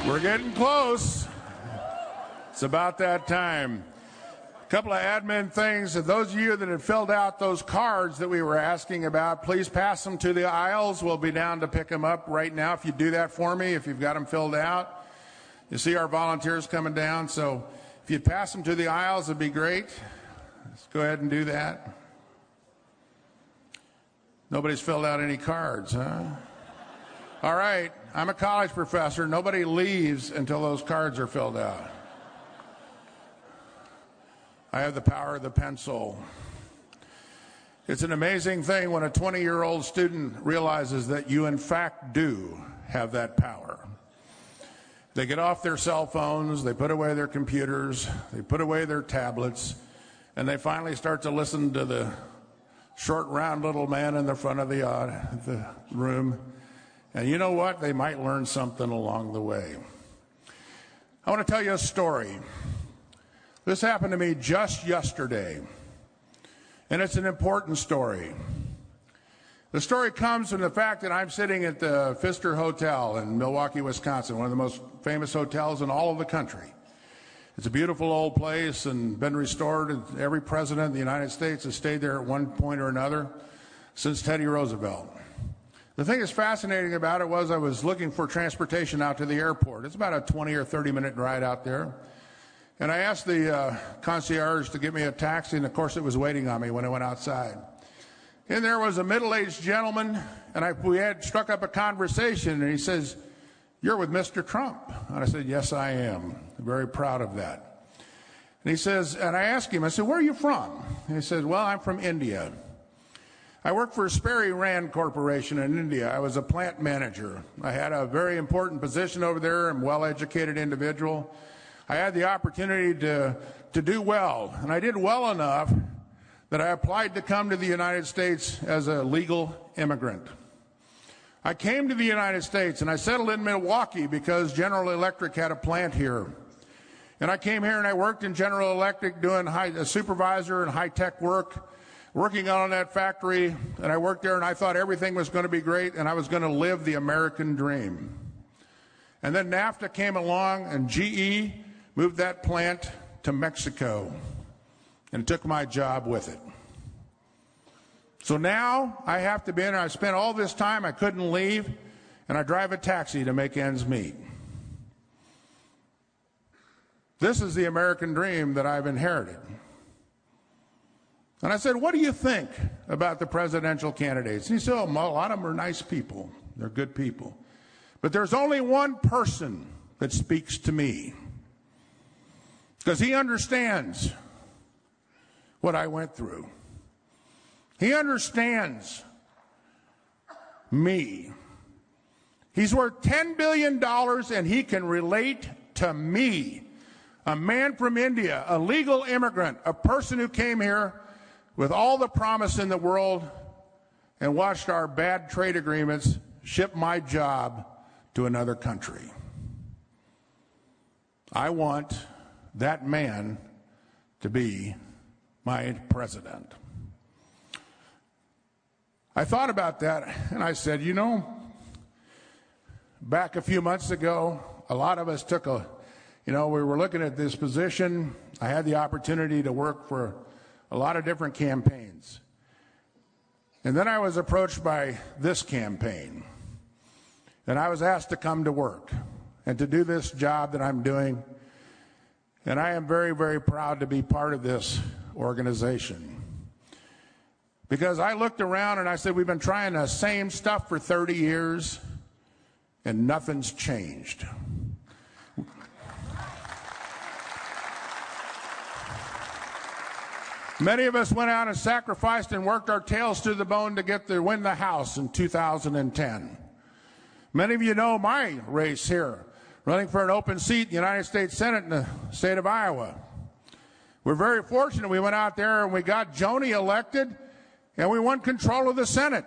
We're getting close. It's about that time. A couple of admin things. Those of you that have filled out those cards that we were asking about, please pass them to the aisles. We'll be down to pick them up right now. If you do that for me, if you've got them filled out. You see our volunteers coming down, so if you'd pass them to the aisles, it'd be great. Let's go ahead and do that. Nobody's filled out any cards, huh? All right, I'm a college professor. Nobody leaves until those cards are filled out. I have the power of the pencil. It's an amazing thing when a 20-year-old student realizes that you, in fact, do have that power. They get off their cell phones, they put away their computers, they put away their tablets, and they finally start to listen to the short, round little man in the front of the room. And you know what? They might learn something along the way. I want to tell you a story. This happened to me just yesterday, and it's an important story. The story comes from the fact that I'm sitting at the Pfister Hotel in Milwaukee, Wisconsin, one of the most famous hotels in all of the country. It's a beautiful old place and been restored, and every president of the United States has stayed there at one point or another since Teddy Roosevelt. The thing that's fascinating about it was I was looking for transportation out to the airport. It's about a 20 or 30-minute ride out there. And I asked the concierge to give me a taxi, and of course it was waiting on me when I went outside. And there was a middle-aged gentleman, and we had struck up a conversation, and he says, "You're with Mr. Trump." And I said, "Yes, I am. I'm very proud of that." And he says, and I asked him, I said, "Where are you from?" And he said, "Well, I'm from India. I worked for Sperry Rand Corporation in India. I was a plant manager. I had a very important position over there. I'm a well-educated individual. I had the opportunity to do well, and I did well enough that I applied to come to the United States as a legal immigrant. I came to the United States, and I settled in Milwaukee because General Electric had a plant here. And I came here, and I worked in General Electric doing a supervisor and high-tech work, working on that factory, and I worked there, and I thought everything was going to be great, and I was going to live the American dream. And then NAFTA came along, and GE moved that plant to Mexico and took my job with it. So now I have to be in, and I spent all this time, I couldn't leave, and I drive a taxi to make ends meet. This is the American dream that I've inherited. And I said, "What do you think about the presidential candidates?" And he said, "Oh, a lot of them are nice people. They're good people. But there's only one person that speaks to me, because he understands what I went through. He understands me. He's worth $10 billion, and he can relate to me, a man from India, a legal immigrant, a person who came here with all the promise in the world and watched our bad trade agreements ship my job to another country. I want that man to be my president." I thought about that, and I said, you know, back a few months ago, a lot of us we were looking at this position. I had the opportunity to work for a lot of different campaigns. And then I was approached by this campaign, and I was asked to come to work and to do this job that I'm doing. And I am very, very proud to be part of this organization. Because I looked around and I said, we've been trying the same stuff for 30 years, and nothing's changed. Many of us went out and sacrificed and worked our tails to the bone to win the House in 2010. Many of you know my race here, running for an open seat in the United States Senate in the state of Iowa. We're very fortunate. We went out there and we got Joni elected, and we won control of the Senate.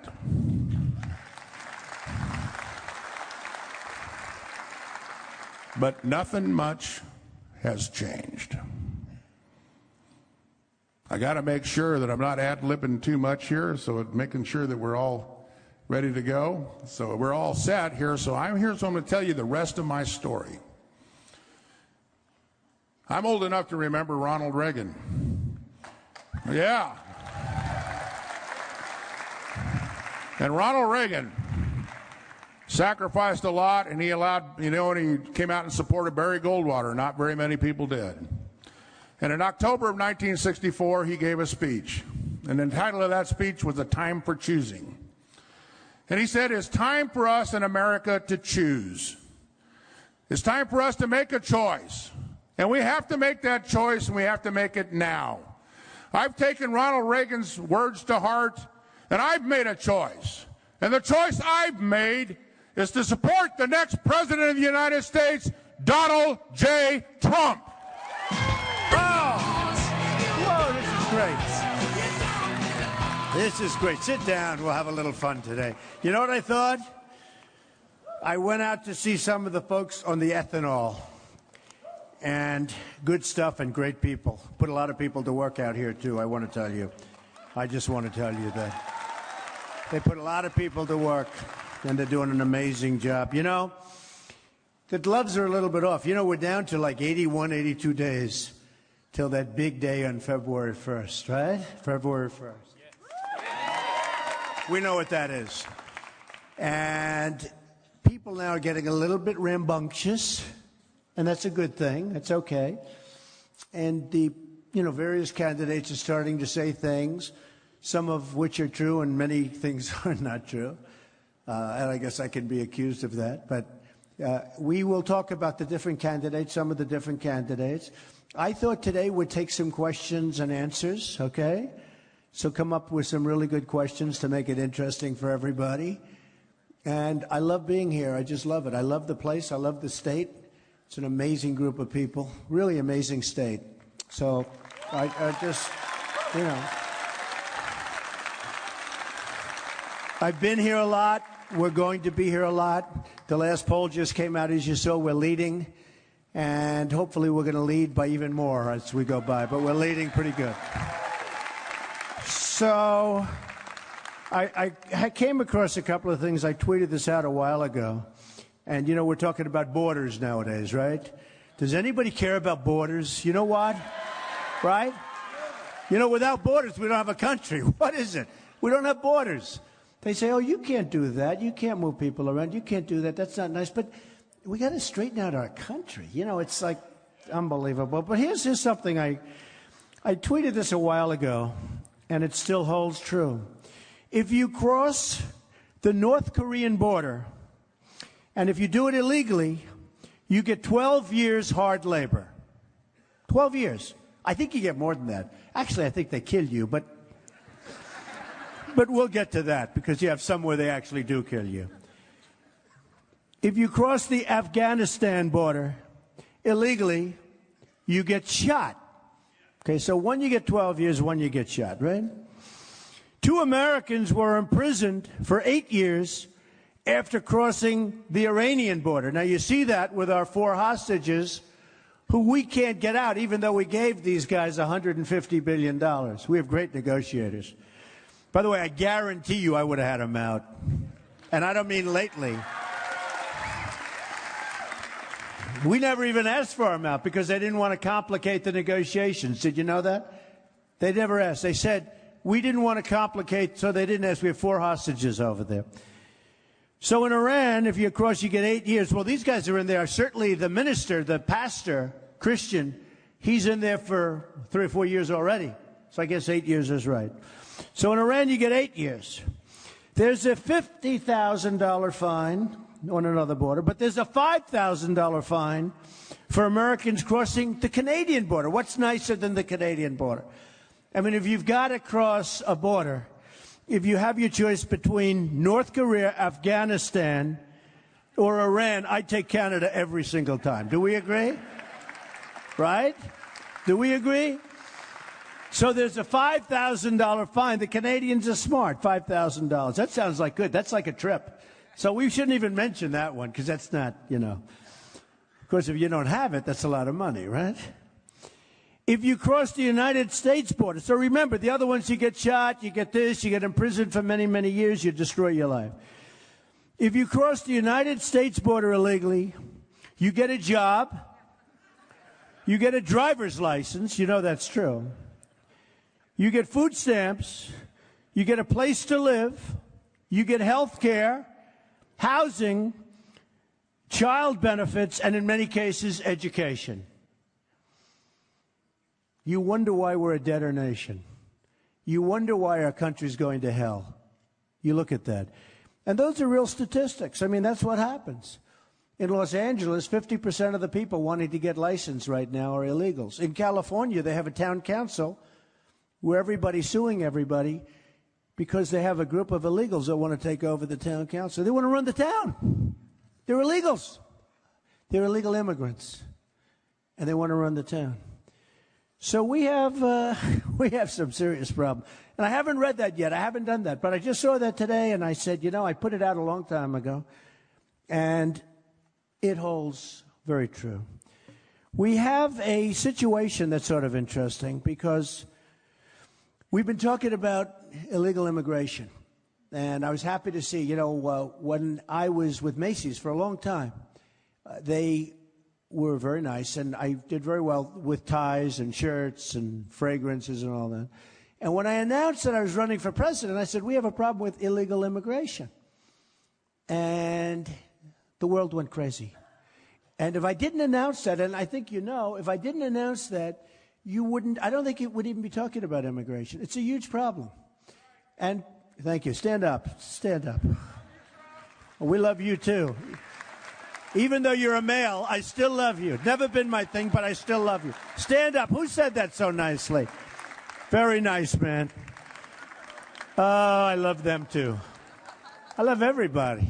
But nothing much has changed. I got to make sure that I'm not ad-libbing too much here, so making sure that we're all ready to go. So we're all set here. So I'm here, so I'm going to tell you the rest of my story. I'm old enough to remember Ronald Reagan. Yeah. And Ronald Reagan sacrificed a lot, and he allowed, and he came out and supported Barry Goldwater. Not very many people did. And in October of 1964, he gave a speech. And the title of that speech was A Time for Choosing. And he said, it's time for us in America to choose. It's time for us to make a choice. And we have to make that choice, and we have to make it now. I've taken Ronald Reagan's words to heart, and I've made a choice. And the choice I've made is to support the next president of the United States, Donald J. Trump. Oh, whoa, this is great. This is great. Sit down. We'll have a little fun today. You know what I thought? I went out to see some of the folks on the ethanol. And good stuff and great people. Put a lot of people to work out here, too, I want to tell you. I just want to tell you that. They put a lot of people to work, and they're doing an amazing job. You know, the gloves are a little bit off. You know, we're down to like 81, 82 days till that big day on February 1st, right? February 1st. We know what that is. And people now are getting a little bit rambunctious. And that's a good thing. That's okay. And the, various candidates are starting to say things, some of which are true and many things are not true. And I guess I can be accused of that. But we will talk about the different candidates, some of the different candidates. I thought today would take some questions and answers, okay? So come up with some really good questions to make it interesting for everybody. And I love being here. I just love it. I love the place. I love the state. It's an amazing group of people, really amazing state. So I just, I've been here a lot. We're going to be here a lot. The last poll just came out, as you saw. We're leading, and hopefully we're going to lead by even more as we go by, but we're leading pretty good. So I came across a couple of things. I tweeted this out a while ago. And, we're talking about borders nowadays, right? Does anybody care about borders? You know what? Right? Without borders, we don't have a country. What is it? We don't have borders. They say, oh, you can't do that. You can't move people around. You can't do that. That's not nice. But we got to straighten out our country. It's like unbelievable. But here's something. I tweeted this a while ago, and it still holds true. If you cross the North Korean border, and if you do it illegally, you get 12 years hard labor. 12 years. I think you get more than that. Actually, I think they kill you, but we'll get to that because you have some where they actually do kill you. If you cross the Afghanistan border illegally, you get shot. Okay, so one you get 12 years, one you get shot, right? 2 Americans were imprisoned for 8 years after crossing the Iranian border. Now, you see that with our 4 hostages who we can't get out, even though we gave these guys $150 billion. We have great negotiators. By the way, I guarantee you I would have had them out. And I don't mean lately. We never even asked for them out because they didn't want to complicate the negotiations. Did you know that? They never asked. They said, we didn't want to complicate, so they didn't ask. We have 4 hostages over there. So in Iran, if you cross, you get 8 years. Well, these guys are in there. Certainly the minister, the pastor, Christian, he's in there for 3 or 4 years already. So I guess 8 years is right. So in Iran, you get 8 years. There's a $50,000 fine on another border, but there's a $5,000 fine for Americans crossing the Canadian border. What's nicer than the Canadian border? I mean, if you've got to cross a border, if you have your choice between North Korea, Afghanistan, or Iran, I'd take Canada every single time. Do we agree? Right? Do we agree? So there's a $5,000 fine. The Canadians are smart, $5,000. That sounds like good. That's like a trip. So we shouldn't even mention that one because that's not, Of course, if you don't have it, that's a lot of money, right? If you cross the United States border, so remember, the other ones, you get shot, you get this, you get imprisoned for many, many years, you destroy your life. If you cross the United States border illegally, you get a job, You get a driver's license. You know that's true. You get food stamps. You get a place to live. You get health care, housing, child benefits, and in many cases, education. You wonder why we're a debtor nation. You wonder why our country's going to hell. You look at that. And those are real statistics. I mean, that's what happens. In Los Angeles, 50% of the people wanting to get licensed right now are illegals. In California, they have a town council where everybody's suing everybody because they have a group of illegals that want to take over the town council. They want to run the town. They're illegals. They're illegal immigrants. And they want to run the town. So we have some serious problem. And I haven't read that yet. I haven't done that. But I just saw that today, and I said, you know, I put it out a long time ago. And it holds very true. We have a situation that's sort of interesting because we've been talking about illegal immigration. And I was happy to see, when I was with Macy's for a long time, they were very nice, and I did very well with ties and shirts and fragrances and all that. And when I announced that I was running for president, I said, we have a problem with illegal immigration. And the world went crazy. And if I didn't announce that, and I think if I didn't announce that, I don't think it would even be talking about immigration. It's a huge problem. And thank you. Stand up. Stand up. We love you too. Even though you're a male, I still love you. Never been my thing, but I still love you. Stand up. Who said that so nicely? Very nice, man. Oh, I love them too. I love everybody.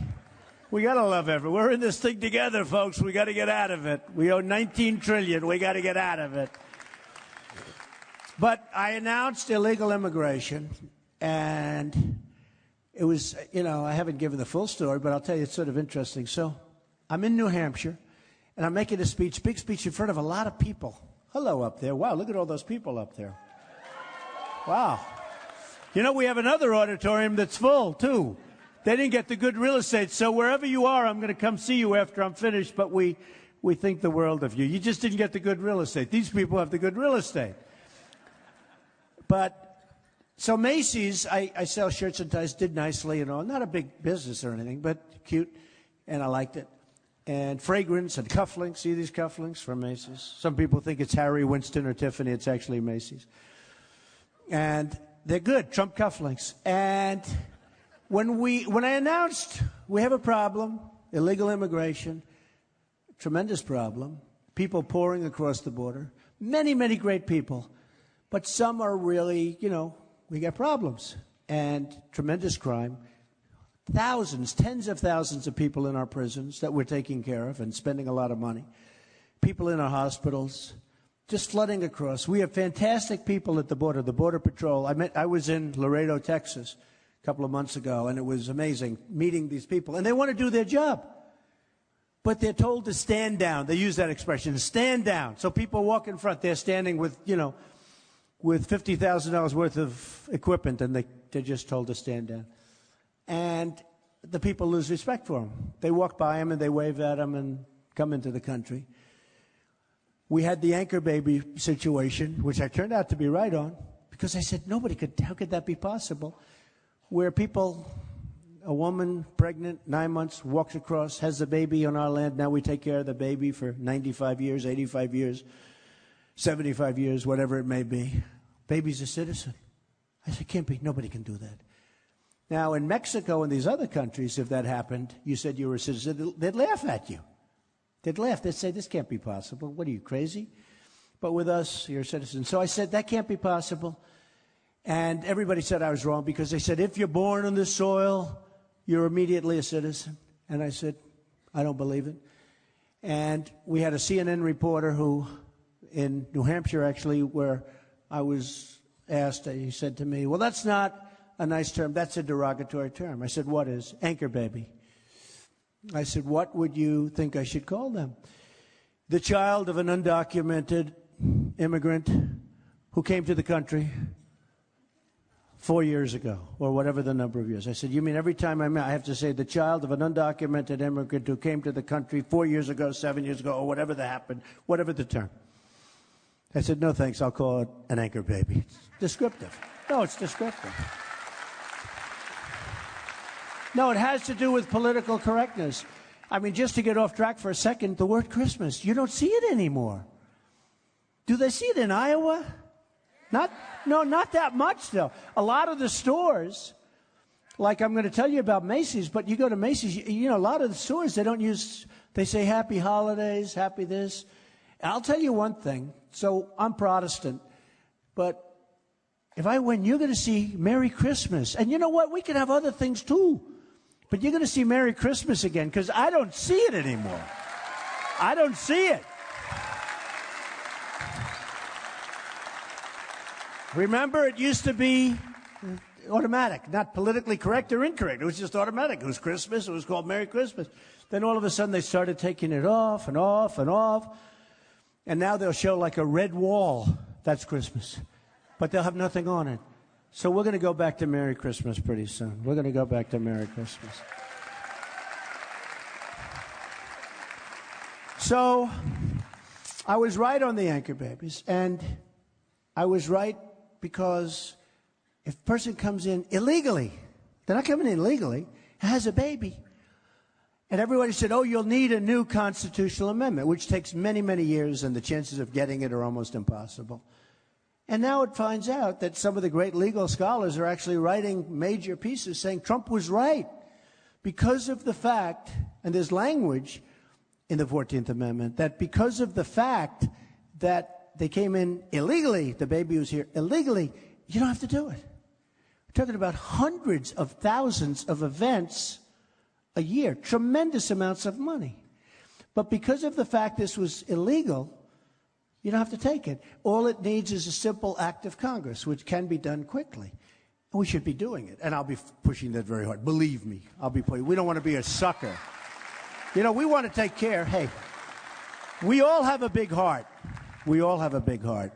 We got to love everyone. We're in this thing together, folks. We got to get out of it. We owe $19 trillion. We got to get out of it. But I announced illegal immigration, and it was, I haven't given the full story, but I'll tell you it's sort of interesting. So I'm in New Hampshire, and I'm making a speech, big speech in front of a lot of people. Hello up there. Wow, look at all those people up there. Wow. We have another auditorium that's full, too. They didn't get the good real estate, so wherever you are, I'm going to come see you after I'm finished, but we think the world of you. You just didn't get the good real estate. These people have the good real estate. But, so Macy's, I sell shirts and ties, did nicely, not a big business or anything, but cute, and I liked it. And fragrance and cufflinks. See these cufflinks from Macy's? Some people think it's Harry, Winston, or Tiffany. It's actually Macy's. And they're good, Trump cufflinks. And when I announced we have a problem, illegal immigration, tremendous problem, people pouring across the border, many, many great people, but some are really, we got problems and tremendous crime. Thousands, tens of thousands of people in our prisons that we're taking care of and spending a lot of money. People in our hospitals, just flooding across. We have fantastic people at the Border Patrol. I was in Laredo, Texas, a couple of months ago, and it was amazing meeting these people. And they want to do their job. But they're told to stand down. They use that expression, stand down. So people walk in front. They're standing with, with $50,000 worth of equipment, and they're just told to stand down. And the people lose respect for them. They walk by them and they wave at them and come into the country. We had the anchor baby situation, which I turned out to be right on, because I said, how could that be possible? Where a woman pregnant, 9 months, walks across, has the baby on our land. Now we take care of the baby for 95 years, 85 years, 75 years, whatever it may be. Baby's a citizen. I said, can't be. Nobody can do that. Now, in Mexico and these other countries, if that happened, you said you were a citizen, they'd laugh at you. They'd laugh. They'd say, this can't be possible. What are you, crazy? But with us, you're a citizen. So I said, that can't be possible. And everybody said I was wrong because they said, if you're born on this soil, you're immediately a citizen. And I said, I don't believe it. And we had a CNN reporter who, in New Hampshire, actually, where I was asked, he said to me, well, that's not a nice term. That's a derogatory term. I said, what is? Anchor baby. I said, what would you think I should call them? The child of an undocumented immigrant who came to the country 4 years ago, or whatever the number of years. I said, you mean every time I have to say the child of an undocumented immigrant who came to the country 4 years ago, 7 years ago, or whatever that happened, whatever the term. I said, no, thanks. I'll call it an anchor baby. It's descriptive. No, it's descriptive. No, it has to do with political correctness. I mean, just to get off track for a second, the word Christmas, you don't see it anymore. Do they see it in Iowa? Not that much, though. A lot of the stores, like I'm going to tell you about Macy's, but you go to Macy's, you know, a lot of the stores, they say happy holidays, happy this. And I'll tell you one thing. So I'm Protestant, but if I win, you're going to see Merry Christmas. And you know what? We can have other things too. But you're going to see Merry Christmas again, because I don't see it anymore. I don't see it. Remember, it used to be automatic, not politically correct or incorrect. It was just automatic. It was Christmas. It was called Merry Christmas. Then all of a sudden they started taking it off and off and off. And now they'll show like a red wall. That's Christmas. But they'll have nothing on it. So we're going to go back to Merry Christmas pretty soon. We're going to go back to Merry Christmas. So I was right on the anchor babies. And I was right because if a person comes in illegally, they're not coming in legally, has a baby. And everybody said, oh, you'll need a new constitutional amendment, which takes many, many years, and the chances of getting it are almost impossible. And now it finds out that some of the great legal scholars are actually writing major pieces saying Trump was right because of the fact, and there's language in the 14th Amendment, that because of the fact that they came in illegally, the baby was here illegally, you don't have to do it. We're talking about hundreds of thousands of events a year, tremendous amounts of money. But because of the fact this was illegal, you don't have to take it. All it needs is a simple act of Congress, which can be done quickly. And we should be doing it. And I'll be pushing that very hard. Believe me, I'll be pushing. We don't want to be a sucker. You know, we want to take care. Hey, we all have a big heart. We all have a big heart.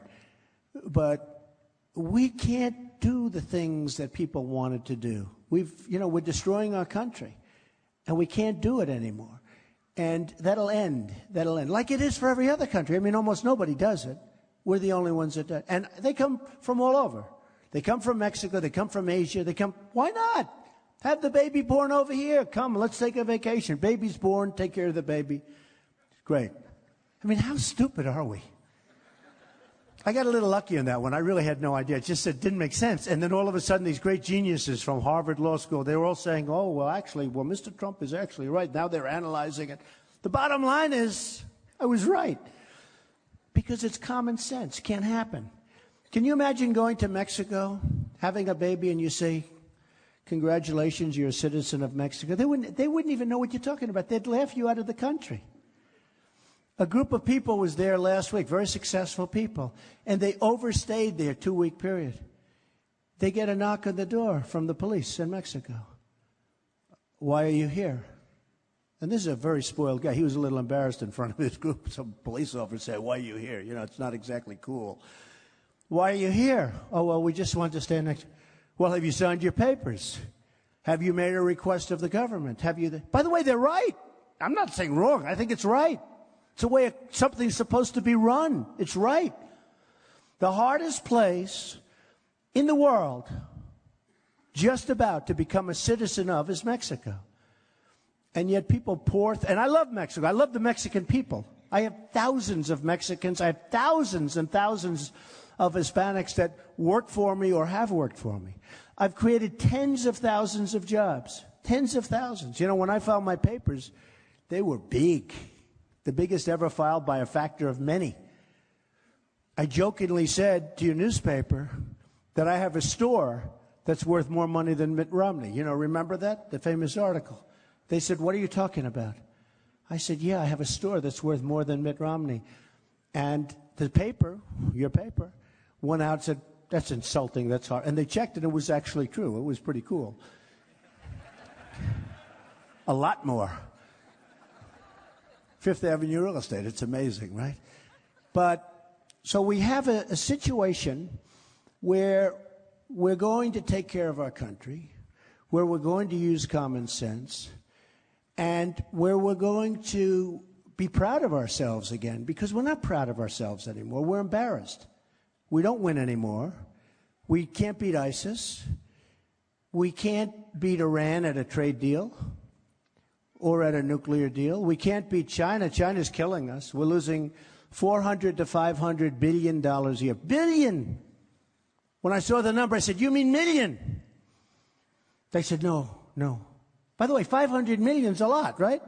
But we can't do the things that people wanted to do. We're destroying our country. And we can't do it anymore. And that'll end. That'll end. Like it is for every other country. I mean, almost nobody does it. We're the only ones that do it. And they come from all over. They come from Mexico. They come from Asia. Why not? Have the baby born over here. Come, let's take a vacation. Baby's born. Take care of the baby. Great. I mean, how stupid are we? I got a little lucky on that one. I really had no idea. It just didn't make sense. And then all of a sudden, these great geniuses from Harvard Law School, they were all saying, Mr. Trump is actually right. Now they're analyzing it. The bottom line is, I was right. Because it's common sense. Can't happen. Can you imagine going to Mexico, having a baby, and you say, congratulations, you're a citizen of Mexico? They wouldn't even know what you're talking about. They'd laugh you out of the country. A group of people was there last week, very successful people, and they overstayed their 2-week period. They get a knock on the door from the police in Mexico. Why are you here? And this is a very spoiled guy. He was a little embarrassed in front of his group. Some police officer said, why are you here? You know, it's not exactly cool. Why are you here? Oh, well, we just want to stand next. Well, have you signed your papers? Have you made a request of the government? By the way, they're right. I'm not saying wrong. I think it's right. It's the way something's supposed to be run. It's right. The hardest place in the world just about to become a citizen of is Mexico. And yet people and I love Mexico. I love the Mexican people. I have thousands of Mexicans. I have thousands and thousands of Hispanics that work for me or have worked for me. I've created tens of thousands of jobs. Tens of thousands. You know, when I filed my papers, they were big. The biggest ever filed by a factor of many. I jokingly said to your newspaper that I have a store that's worth more money than Mitt Romney. You know, remember that? The famous article. They said, what are you talking about? I said, yeah, I have a store that's worth more than Mitt Romney. And the paper, your paper, went out and said, that's insulting, that's hard. And they checked it, it was actually true. It was pretty cool. A lot more. Fifth Avenue real estate, it's amazing, right? But, so we have a situation where we're going to take care of our country, where we're going to use common sense, and where we're going to be proud of ourselves again, because we're not proud of ourselves anymore. We're embarrassed. We don't win anymore. We can't beat ISIS. We can't beat Iran at a trade deal or at a nuclear deal. We can't beat China. China's killing us. We're losing $400 to $500 billion a year. Billion! When I saw the number, I said, you mean million? They said, no. By the way, 500 million is a lot, right?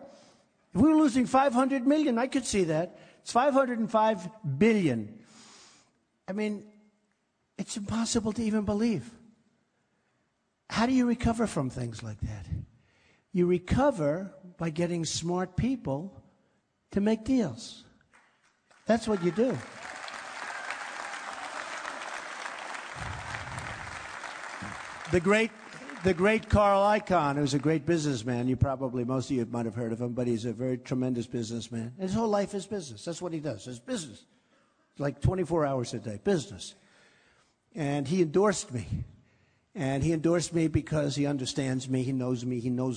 If we were losing 500 million, I could see that. It's 505 billion. I mean, it's impossible to even believe. How do you recover from things like that? You recover by getting smart people to make deals. That's what you do. The great Carl Icahn, who's a great businessman, most of you might have heard of him, but he's a very tremendous businessman. His whole life is business. That's what he does. It's business. Like 24 hours a day, business. And he endorsed me. And he endorsed me because he understands me. He knows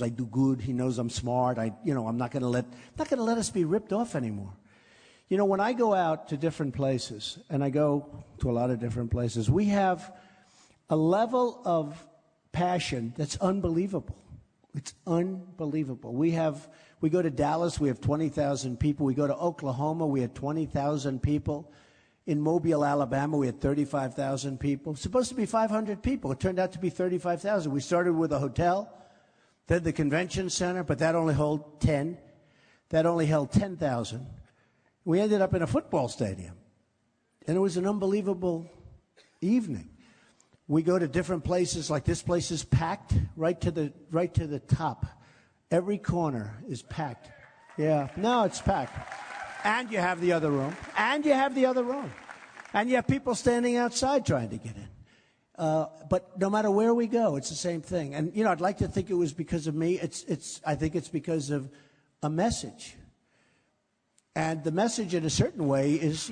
I do good. He knows I'm smart. I'm not going to let us be ripped off anymore. You know, when I go out to different places, and I go to a lot of different places, we have a level of passion that's unbelievable. It's unbelievable. We go to Dallas, we have 20,000 people. We go to Oklahoma, we had 20,000 people. In Mobile, Alabama, we had 35,000 people. It's supposed to be 500 people. It turned out to be 35,000. We started with a hotel, then the convention center, but that only held 10. That only held 10,000. We ended up in a football stadium. And it was an unbelievable evening. We go to different places, like this place is packed right to the top. Every corner is packed. Yeah, no, it's packed. And you have the other room. And you have people standing outside trying to get in. But no matter where we go, it's the same thing. And, you know, I'd like to think it was because of me. I think it's because of a message. And the message in a certain way is,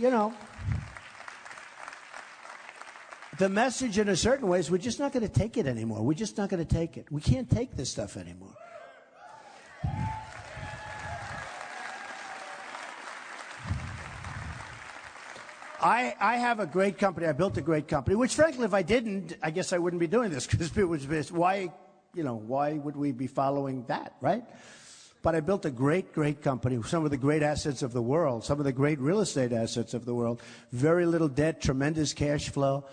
the message in a certain way is we're just not going to take it anymore. We're just not going to take it. We can't take this stuff anymore. I have a great company. I built a great company, which frankly, if I didn't, I guess I wouldn't be doing this, because it was why would we be following that, right? But I built a great company, some of the great assets of the world, some of the great real estate assets of the world, very little debt, tremendous cash flow,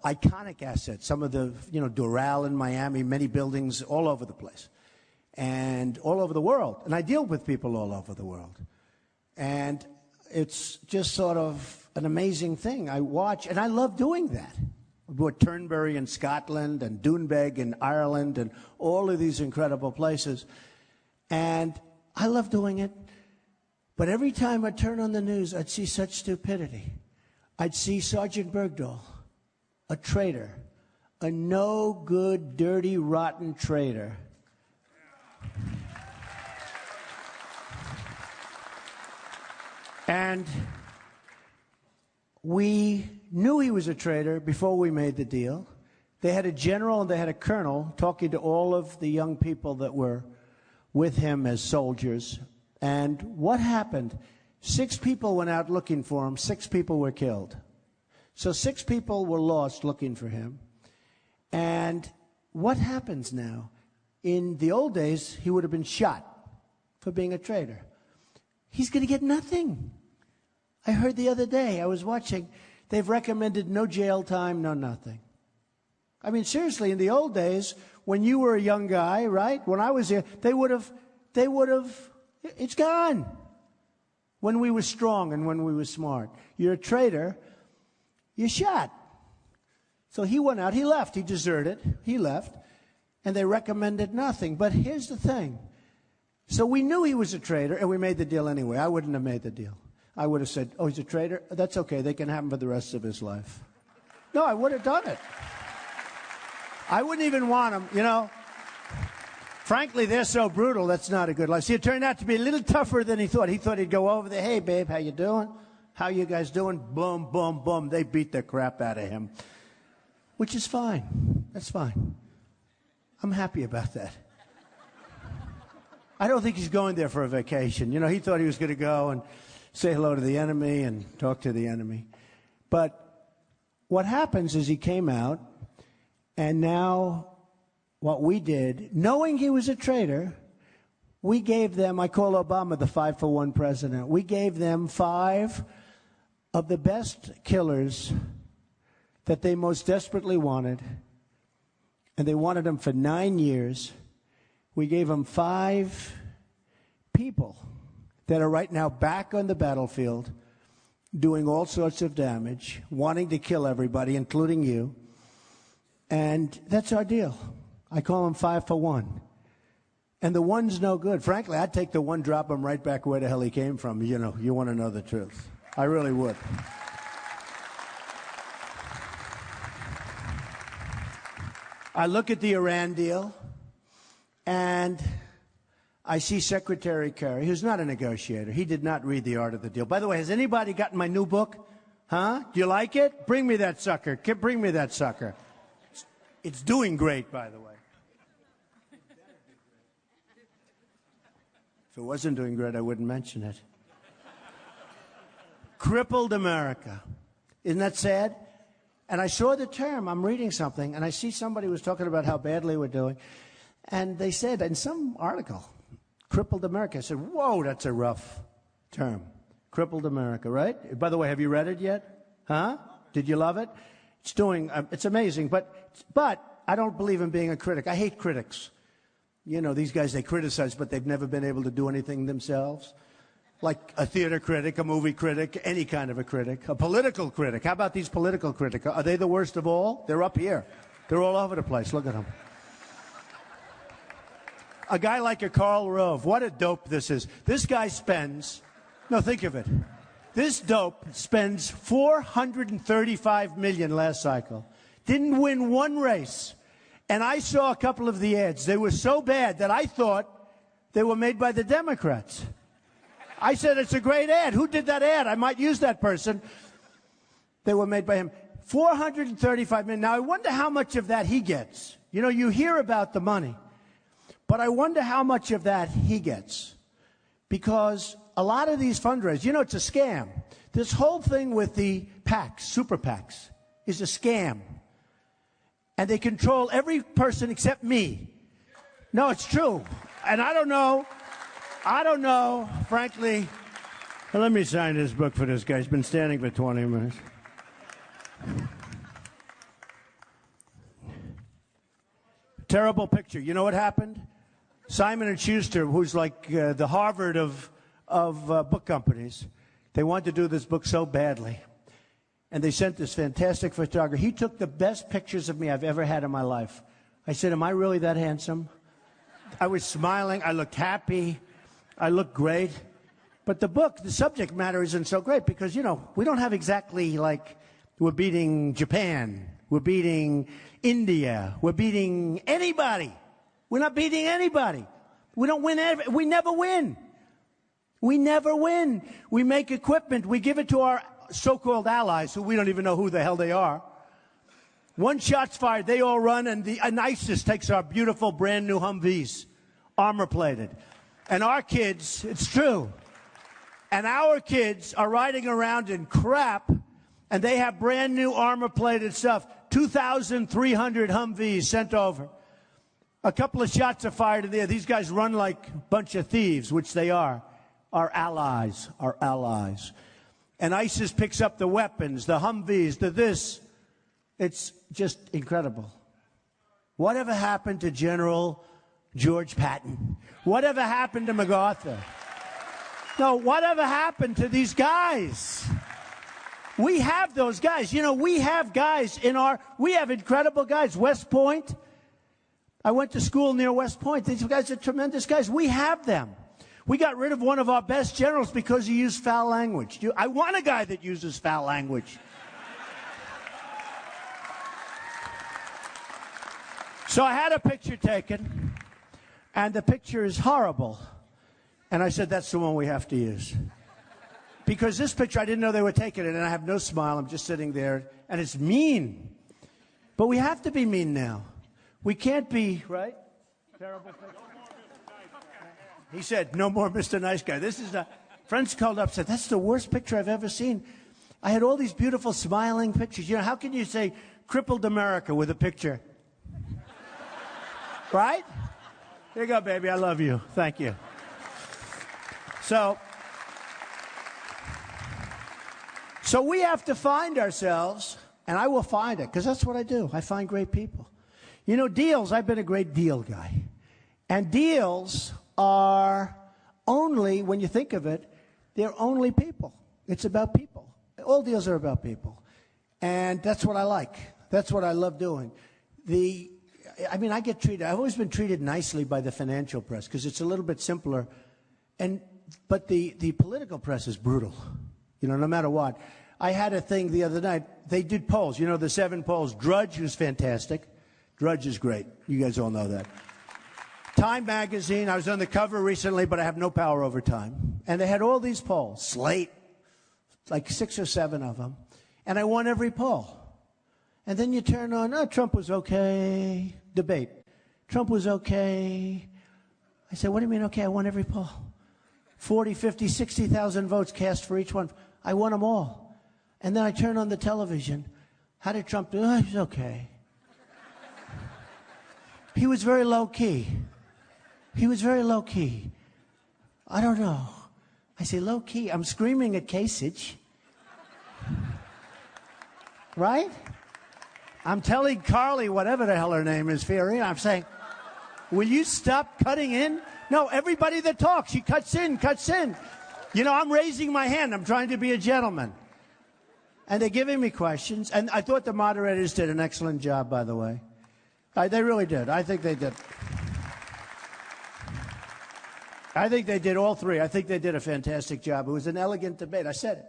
iconic assets, some of the, Doral in Miami, many buildings all over the place and all over the world. And I deal with people all over the world. And it's just sort of an amazing thing. I watch, and I love doing that. We bought Turnberry in Scotland and Doonbeg in Ireland and all of these incredible places. And I love doing it. But every time I turn on the news, I'd see such stupidity. I'd see Sergeant Bergdahl, a traitor, a no-good, dirty, rotten traitor. And we knew he was a traitor before we made the deal. They had a general and they had a colonel talking to all of the young people that were with him as soldiers. And what happened? 6 people went out looking for him. 6 people were killed. So 6 people were lost looking for him. And what happens now? In the old days, he would have been shot for being a traitor. He's going to get nothing. I heard the other day, I was watching, they've recommended no jail time, no nothing. I mean, seriously, in the old days, when you were a young guy, right? When I was there, they would have, it's gone. When we were strong and when we were smart. You're a traitor, you're shot. So he went out, he left, he deserted, he left, and they recommended nothing. But here's the thing. So we knew he was a traitor, and we made the deal anyway. I wouldn't have made the deal. I would have said, oh, he's a traitor? That's okay. They can have him for the rest of his life. No, I would have done it. I wouldn't even want him, Frankly, they're so brutal, that's not a good life. See, it turned out to be a little tougher than he thought. He thought he'd go over there, hey, babe, how you doing? How you guys doing? Boom, boom, boom. They beat the crap out of him, which is fine. That's fine. I'm happy about that. I don't think he's going there for a vacation. You know, he thought he was going to go and say hello to the enemy and talk to the enemy. But what happens is he came out, and now what we did, knowing he was a traitor, we gave them, I call Obama the 5-for-1 president, we gave them 5 of the best killers that they most desperately wanted, and they wanted them for 9 years. We gave them 5 people that are right now back on the battlefield doing all sorts of damage, wanting to kill everybody, including you. And that's our deal. I call them 5-for-1. And the one's no good. Frankly, I'd take the one, drop him right back where the hell he came from. You know, you want to know the truth. I really would. I look at the Iran deal, and I see Secretary Kerry, who's not a negotiator. He did not read The Art of the Deal. By the way, has anybody gotten my new book? Huh? Do you like it? Bring me that sucker. Bring me that sucker. It's doing great, by the way. If it wasn't doing great, I wouldn't mention it. Crippled America. Isn't that sad? And I saw the term. I'm reading something, and I see somebody was talking about how badly we're doing. And they said in some article, crippled America. I said, whoa, that's a rough term. Crippled America, right? By the way, have you read it yet? Huh? Did you love it? It's doing, it's amazing, but I don't believe in being a critic. I hate critics. You know, these guys, they criticize, but they've never been able to do anything themselves. Like a theater critic, a movie critic, any kind of a critic. A political critic. How about these political critics? Are they the worst of all? They're up here. They're all over the place. Look at them. A guy like a Karl Rove, what a dope this is. This guy spends, no, think of it. This dope spends $435 million last cycle. Didn't win one race. And I saw a couple of the ads. They were so bad that I thought they were made by the Democrats. I said, it's a great ad. Who did that ad? I might use that person. They were made by him. $435 million. Now, I wonder how much of that he gets. You know, you hear about the money. But I wonder how much of that he gets. Because a lot of these fundraisers, you know, it's a scam. This whole thing with the PACs, super PACs, is a scam. And they control every person except me. No, it's true. And I don't know, frankly. Well, let me sign this book for this guy. He's been standing for 20 minutes. Terrible picture. You know what happened? Simon & Schuster, who's like the Harvard of book companies, they wanted to do this book so badly. And they sent this fantastic photographer. He took the best pictures of me I've ever had in my life. I said, am I really that handsome? I was smiling. I looked happy. I looked great. But the book, the subject matter isn't so great because, you know, we don't have exactly like we're beating Japan. We're beating India. We're beating anybody. We're not beating anybody. We don't win. We never win. We never win. We make equipment. We give it to our so-called allies, who we don't even know who the hell they are. One shot's fired, they all run, and ISIS takes our beautiful brand new Humvees, armor-plated. And our kids, it's true, and our kids are riding around in crap, and they have brand new armor-plated stuff. 2,300 Humvees sent over. A couple of shots are fired in the air. These guys run like a bunch of thieves, which they are. Our allies, our allies. And ISIS picks up the weapons, the Humvees, the this. It's just incredible. Whatever happened to General George Patton? Whatever happened to MacArthur? No, whatever happened to these guys? We have those guys. You know, we have guys we have incredible guys. West Point. I went to school near West Point. These guys are tremendous guys. We have them. We got rid of one of our best generals because he used foul language. I want a guy that uses foul language. So I had a picture taken, and the picture is horrible. And I said, that's the one we have to use. Because this picture, I didn't know they were taking it, and I have no smile. I'm just sitting there, and it's mean. But we have to be mean now. We can't be, right? Terrible picture. He said, no more Mr. Nice Guy. This is not. Friends called up and said, that's the worst picture I've ever seen. I had all these beautiful smiling pictures. You know, how can you say crippled America with a picture? Right? Here you go, baby. I love you. Thank you. So we have to find ourselves, and I will find it, because that's what I do. I find great people. You know, deals, I've been a great deal guy. And deals are only, when you think of it, they're only people. It's about people. All deals are about people. And that's what I like. That's what I love doing. I've always been treated nicely by the financial press because it's a little bit simpler. But the political press is brutal, you know, no matter what. I had a thing the other night. They did polls, you know, the 7 polls. Drudge was fantastic. Drudge is great. You guys all know that. Time magazine, I was on the cover recently, but I have no power over Time. And they had all these polls. Slate, like 6 or 7 of them. And I won every poll. And then you turn on, Trump was okay. Debate. Trump was okay. I said, what do you mean okay? I won every poll. 40, 50, 60,000 votes cast for each one. I won them all. And then I turn on the television. How did Trump do? Oh, he's okay. He was very low key. He was very low key. I don't know. I say low key. I'm screaming at Kasich. Right? I'm telling Carly, whatever the hell her name is, Fiorina, I'm saying, will you stop cutting in? No, everybody that talks, she cuts in, cuts in. You know, I'm raising my hand. I'm trying to be a gentleman. And they're giving me questions. And I thought the moderators did an excellent job, by the way. They really did. I think they did. I think they did, all 3. I think they did a fantastic job. It was an elegant debate. I said it.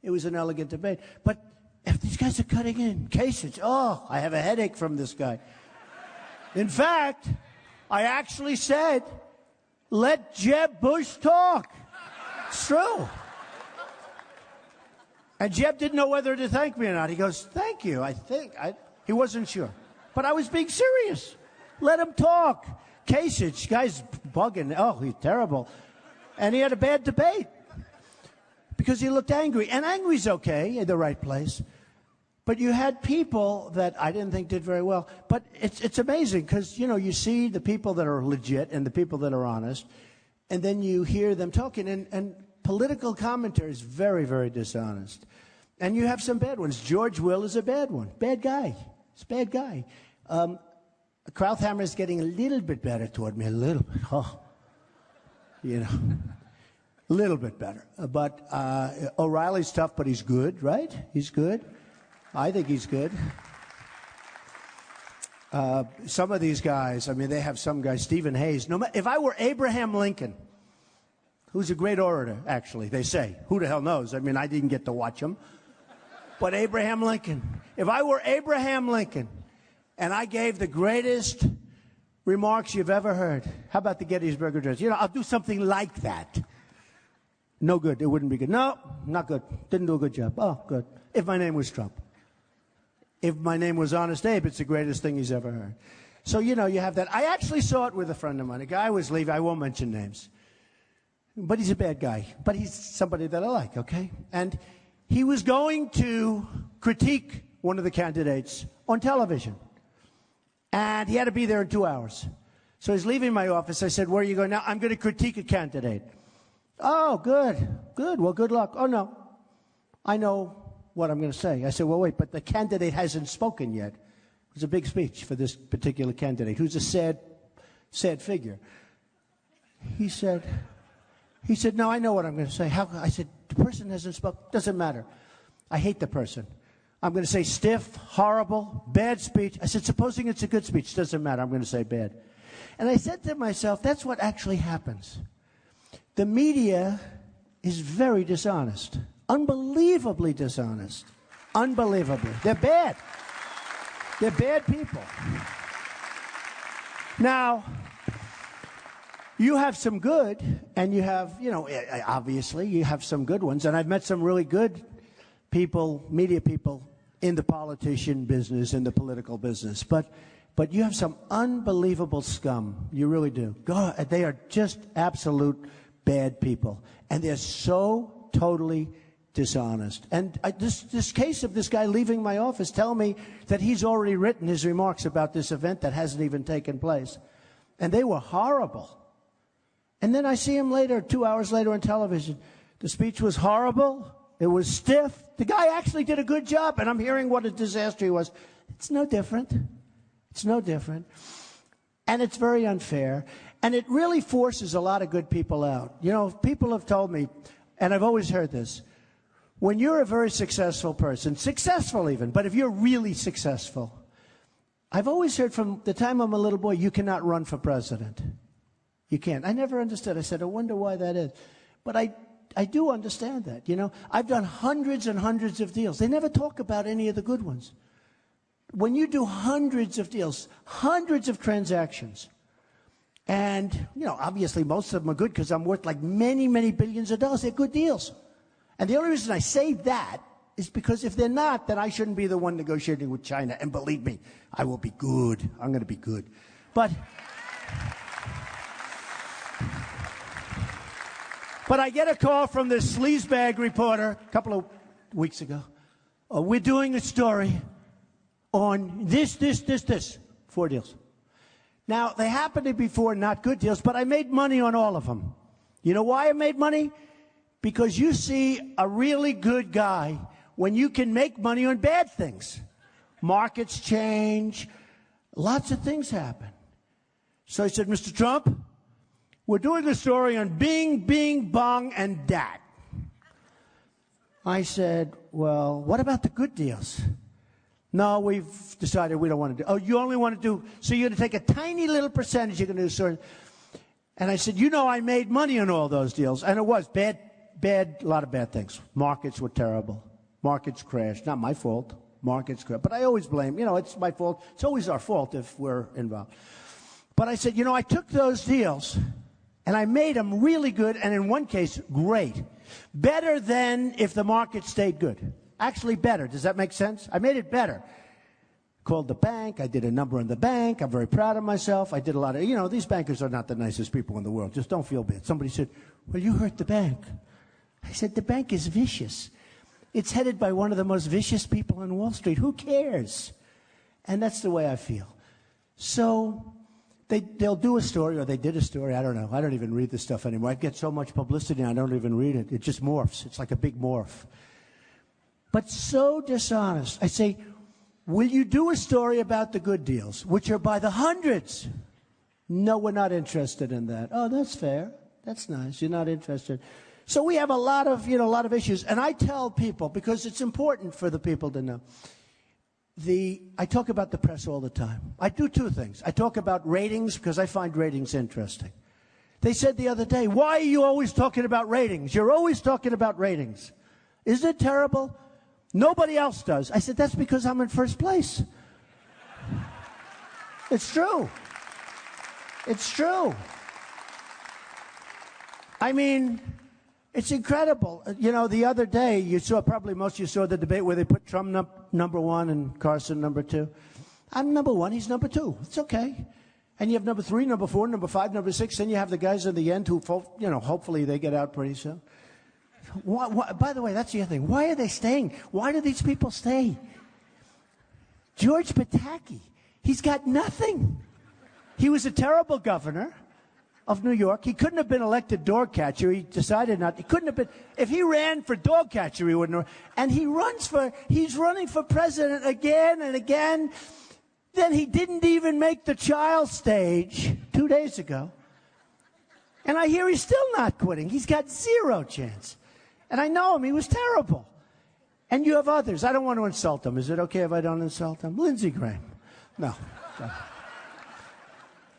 It was an elegant debate. But if these guys are cutting in, Kasich, I have a headache from this guy. In fact, I actually said, let Jeb Bush talk. It's true. And Jeb didn't know whether to thank me or not. He goes, thank you, I think. He wasn't sure. But I was being serious. Let him talk. Kasich, guy's bugging. Oh, he's terrible. And he had a bad debate because he looked angry. And angry's okay in the right place. But you had people that I didn't think did very well. But it's amazing because, you know, you see the people that are legit and the people that are honest, and then you hear them talking. And political commentary is very, very dishonest. And you have some bad ones. George Will is a bad one. Bad guy. He's a bad guy. Krauthammer is getting a little bit better toward me. A little bit. Oh, you know, a little bit better. But O'Reilly's tough, but he's good, right? He's good. I think he's good. Some of these guys, I mean, they have some guys, Stephen Hayes. If I were Abraham Lincoln, who's a great orator, actually, they say. Who the hell knows? I mean, I didn't get to watch him. But Abraham Lincoln. If I were Abraham Lincoln and I gave the greatest remarks you've ever heard, how about the Gettysburg Address? You know, I'll do something like that. No good. It wouldn't be good. No, not good. Didn't do a good job. Oh, good. If my name was Trump. If my name was Honest Abe, it's the greatest thing he's ever heard. So, you know, you have that. I actually saw it with a friend of mine. A guy was leaving. I won't mention names. But he's a bad guy. But he's somebody that I like, okay? And he was going to critique one of the candidates on television. And he had to be there in 2 hours. So he's leaving my office. I said, where are you going now? I'm going to critique a candidate. Oh, good. Good. Well, good luck. Oh, no. I know what I'm going to say. I said, well, wait, but the candidate hasn't spoken yet. It was a big speech for this particular candidate, who's a sad figure. He said, no, I know what I'm going to say. I said, the person hasn't spoken. Doesn't matter. I hate the person. I'm going to say stiff, horrible, bad speech. I said, supposing it's a good speech, doesn't matter. I'm going to say bad. And I said to myself, that's what actually happens. The media is very dishonest. Unbelievably dishonest. Unbelievably. They're bad. They're bad people. Now, you have some good, and you have, you know, obviously, you have some good ones. And I've met some really good people, media people, in the politician business, in the political business. But But you have some unbelievable scum. You really do. God, they are just absolute bad people. And they're so totally dishonest. And this case of this guy leaving my office tell me that he's already written his remarks about this event that hasn't even taken place. And they were horrible. And then I see him later, 2 hours later on television. The speech was horrible. It was stiff. The guy actually did a good job, and I'm hearing what a disaster he was. It's no different. It's no different. And it's very unfair. And it really forces a lot of good people out. You know, people have told me, and I've always heard this, when you're a very successful person, successful even, but if you're really successful, I've always heard from the time I'm a little boy, you cannot run for president. You can't. I never understood. I said, I wonder why that is. But I do understand that, you know. I've done hundreds and hundreds of deals. They never talk about any of the good ones. When you do hundreds of deals, hundreds of transactions, and, you know, obviously most of them are good because I'm worth like many, many billions of dollars. They're good deals. And the only reason I say that is because if they're not, then I shouldn't be the one negotiating with China. And believe me, I will be good. I'm going to be good. But I get a call from this sleazebag reporter a couple of weeks ago. We're doing a story on this. 4 deals. Now, they happen to be 4 not good deals, but I made money on all of them. You know why I made money? Because you see a really good guy when you can make money on bad things. Markets change. Lots of things happen. So I said, Mr. Trump, we're doing a story on Bing, Bing, Bong, and Dat. I said, well, what about the good deals? No, we've decided we don't want to do. Oh, you only want to do, so you're going to take a tiny little percentage, you're going to do sort of. And I said, you know, I made money on all those deals. And it was bad, a lot of bad things. Markets were terrible. Markets crashed. Not my fault. Markets crashed. But I always blame, you know, it's my fault. It's always our fault if we're involved. But I said, you know, I took those deals and I made them really good, and in one case, great. Better than if the market stayed good. Actually better. Does that make sense? I made it better. Called the bank. I did a number in the bank. I'm very proud of myself. I did a lot of, you know, these bankers are not the nicest people in the world. Just don't feel bad. Somebody said, well, you hurt the bank. I said, the bank is vicious. It's headed by one of the most vicious people on Wall Street. Who cares? And that's the way I feel. So they'll do a story, or they did a story. I don't know. I don't even read this stuff anymore. I get so much publicity, I don't even read it. It just morphs. It's like a big morph. But so dishonest. I say, will you do a story about the good deals, which are by the hundreds? No, we're not interested in that. Oh, that's fair. That's nice. You're not interested. So we have a lot of issues. And I tell people, because it's important for the people to know, I talk about the press all the time. I do 2 things. I talk about ratings because I find ratings interesting. They said the other day, why are you always talking about ratings? You're always talking about ratings. Isn't it terrible? Nobody else does. I said, that's because I'm in first place. It's true. It's true. I mean, it's incredible. You know, the other day, you saw, probably most of you saw the debate where they put Trump number 1 and Carson number 2. I'm number 1, he's number 2. It's okay. And you have number 3, number 4, number 5, number 6. Then you have the guys in the end who, you know, hopefully they get out pretty soon. By the way, that's the other thing. Why are they staying? Why do these people stay? George Pataki, he's got nothing. He was a terrible governor of New York. He couldn't have been elected dog catcher. He decided not. He couldn't have been. If he ran for dog catcher, he wouldn't have. And he's running for president again and again. Then he didn't even make the child stage 2 days ago. And I hear he's still not quitting. He's got 0 chance. And I know him. He was terrible. And you have others. I don't want to insult them. Is it okay if I don't insult them? Lindsey Graham. No.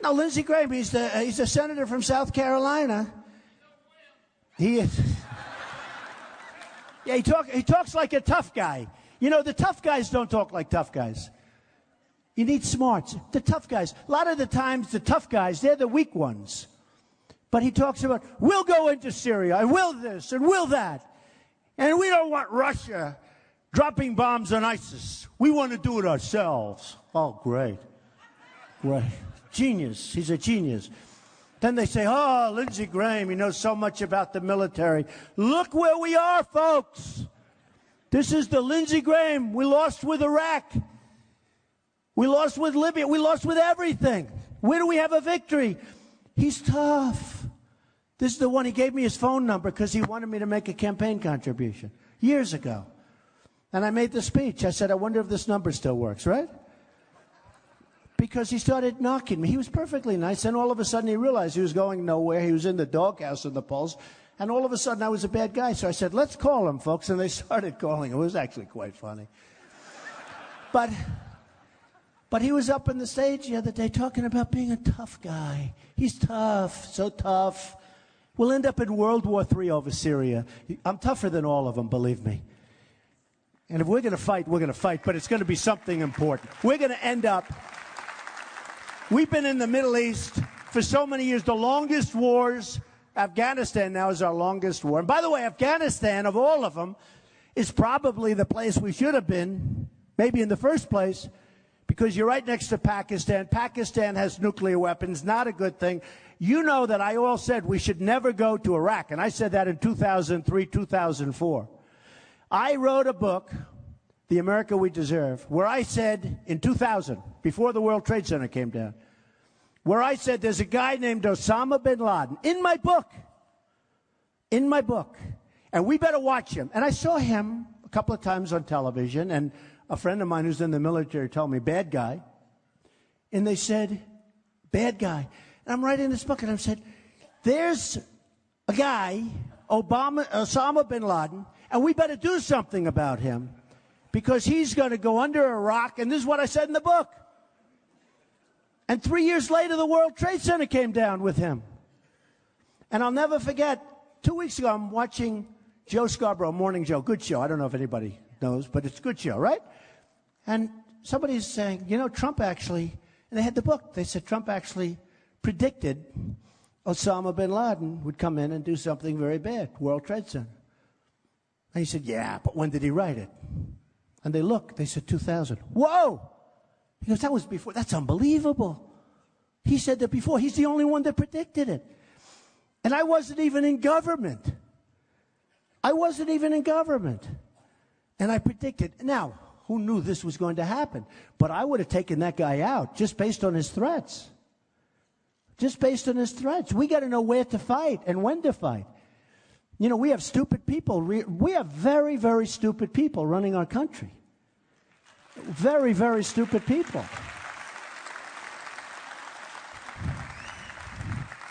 No, Lindsey Graham, he's a senator from South Carolina. He is. Yeah, he talks like a tough guy. You know, the tough guys don't talk like tough guys. You need smarts. The tough guys. A lot of the times, the tough guys, they're the weak ones. But he talks about, we'll go into Syria, and will this, and will that. And we don't want Russia dropping bombs on ISIS. We want to do it ourselves. Oh, great. Right. Genius. He's a genius. Then they say, oh, Lindsey Graham, he knows so much about the military. Look where we are, folks. This is the Lindsey Graham. We lost with Iraq. We lost with Libya. We lost with everything. Where do we have a victory? He's tough. This is the one. He gave me his phone number because he wanted me to make a campaign contribution years ago. And I made the speech. I said, I wonder if this number still works, right? Because he started knocking me. He was perfectly nice. And all of a sudden he realized he was going nowhere. He was in the doghouse in the polls. And all of a sudden I was a bad guy. So I said, let's call him, folks. And they started calling. It was actually quite funny. But he was up on the stage the other day talking about being a tough guy. He's tough, so tough. We'll end up in World War III over Syria. I'm tougher than all of them, believe me. And if we're going to fight, we're going to fight. But it's going to be something important. We're going to end up... We've been in the Middle East for so many years, the longest wars. Afghanistan now is our longest war. And by the way, Afghanistan, of all of them, is probably the place we should have been, maybe in the first place, because you're right next to Pakistan. Pakistan has nuclear weapons, not a good thing. You know that I all said we should never go to Iraq, and I said that in 2003, 2004. I wrote a book, The America We Deserve, where I said in 2000, before the World Trade Center came down, where I said there's a guy named Osama bin Laden in my book, and we better watch him. And I saw him a couple of times on television, and a friend of mine who's in the military told me, bad guy. And they said, bad guy. And I'm writing this book, and I said, there's a guy, Osama bin Laden, and we better do something about him, because he's going to go under Iraq, and this is what I said in the book. And 3 years later, the World Trade Center came down with him. And I'll never forget, 2 weeks ago, I'm watching Joe Scarborough, Morning Joe, good show. I don't know if anybody knows, but it's a good show, right? And somebody's saying, you know, Trump actually, and they had the book, they said Trump actually predicted Osama bin Laden would come in and do something very bad, World Trade Center. And he said, yeah, but when did he write it? And they looked, they said 2000. Whoa! He goes, that was before. That's unbelievable. He said that before. He's the only one that predicted it. And I wasn't even in government. And I predicted. Now, who knew this was going to happen? But I would have taken that guy out just based on his threats. We got to know where to fight and when to fight. You know, we have stupid people. We have very, very stupid people running our country. Very, very stupid people.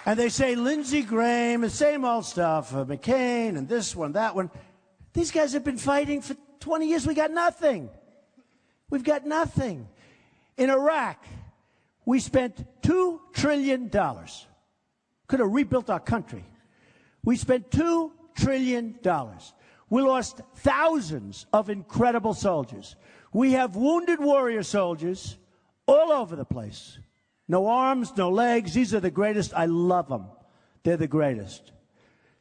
And they say Lindsey Graham, the same old stuff, McCain and this one, that one. These guys have been fighting for 20 years. We got nothing. We've got nothing. In Iraq, we spent $2 trillion. Could have rebuilt our country. We spent $2 trillion. We lost thousands of incredible soldiers. We have wounded warrior soldiers all over the place. No arms, no legs. These are the greatest. I love them. They're the greatest.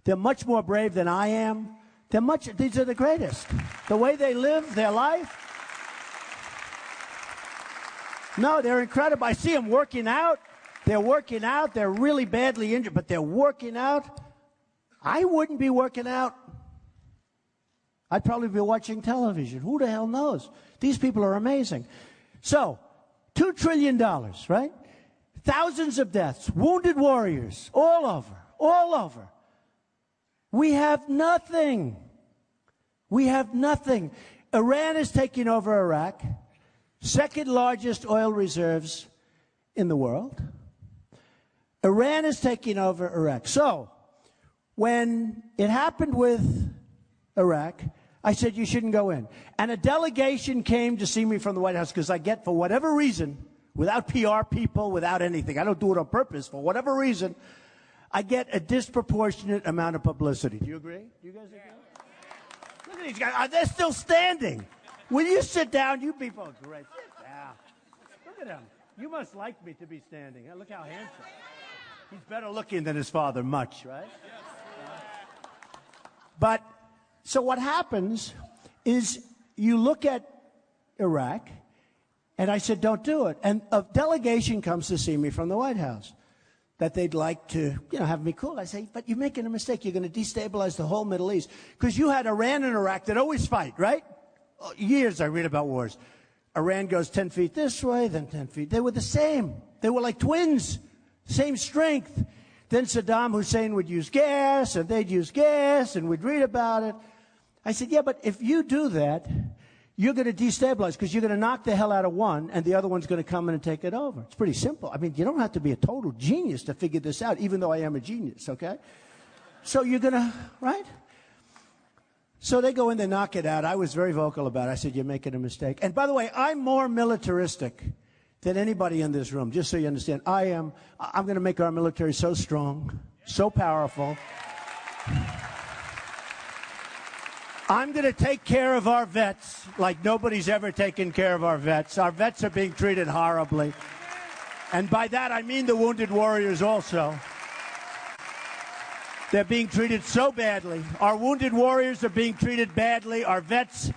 They're much more brave than I am. These are the greatest. The way they live their life. No, they're incredible. I see them working out. They're working out. They're really badly injured, but they're working out. I wouldn't be working out. I'd probably be watching television. Who the hell knows? These people are amazing. So, $2 trillion, right? Thousands of deaths, wounded warriors, all over. We have nothing. Iran is taking over Iraq, second largest oil reserves in the world. Iran is taking over Iraq. So, when it happened with Iraq, I said you shouldn't go in. And a delegation came to see me from the White House because I get, for whatever reason, without PR people, without anything, I don't do it on purpose, for whatever reason, I get a disproportionate amount of publicity. Do you agree? Do you guys agree? Look at these guys. They're still standing. Will you sit down? You people are great. Sit down. Look at them. You must like me to be standing. Look how handsome. He's better looking than his father, much, right? But, so what happens is you look at Iraq, And I said, don't do it. And a delegation comes to see me from the White House that they'd like to, have me cool. I say, but you're making a mistake. You're going to destabilize the whole Middle East. Because you had Iran and Iraq that always fight, right? Years I read about wars. Iran goes 10 feet this way, then 10 feet. They were the same. They were like twins, same strength. Then Saddam Hussein would use gas, and they'd use gas, and we'd read about it. I said, yeah, but if you do that, you're going to destabilize because you're going to knock the hell out of one, and the other one's going to come in and take it over. It's pretty simple. I mean, you don't have to be a total genius to figure this out, even though I am a genius, okay? So you're going to, right? So they go in, they knock it out. I was very vocal about it. I said, you're making a mistake. And by the way, I'm more militaristic than anybody in this room, just so you understand. I'm going to make our military so strong, so powerful. I'm going to take care of our vets like nobody's ever taken care of our vets. Our vets are being treated horribly. And by that, I mean the wounded warriors also. They're being treated so badly. Our wounded warriors are being treated badly. Our vets,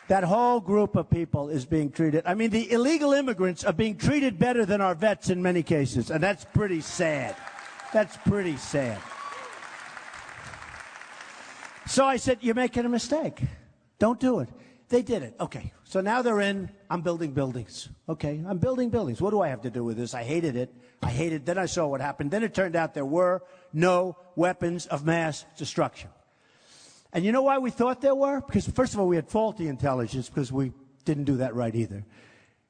that whole group of people is being treated. I mean, the illegal immigrants are being treated better than our vets in many cases. And that's pretty sad. That's pretty sad. So I said, you're making a mistake. Don't do it. They did it. Okay. So now they're in. I'm building buildings. Okay. I'm building buildings. What do I have to do with this? I hated it. Then I saw what happened. Then it turned out there were no weapons of mass destruction. And you know why we thought there were? Because, first of all, we had faulty intelligence because we didn't do that right either.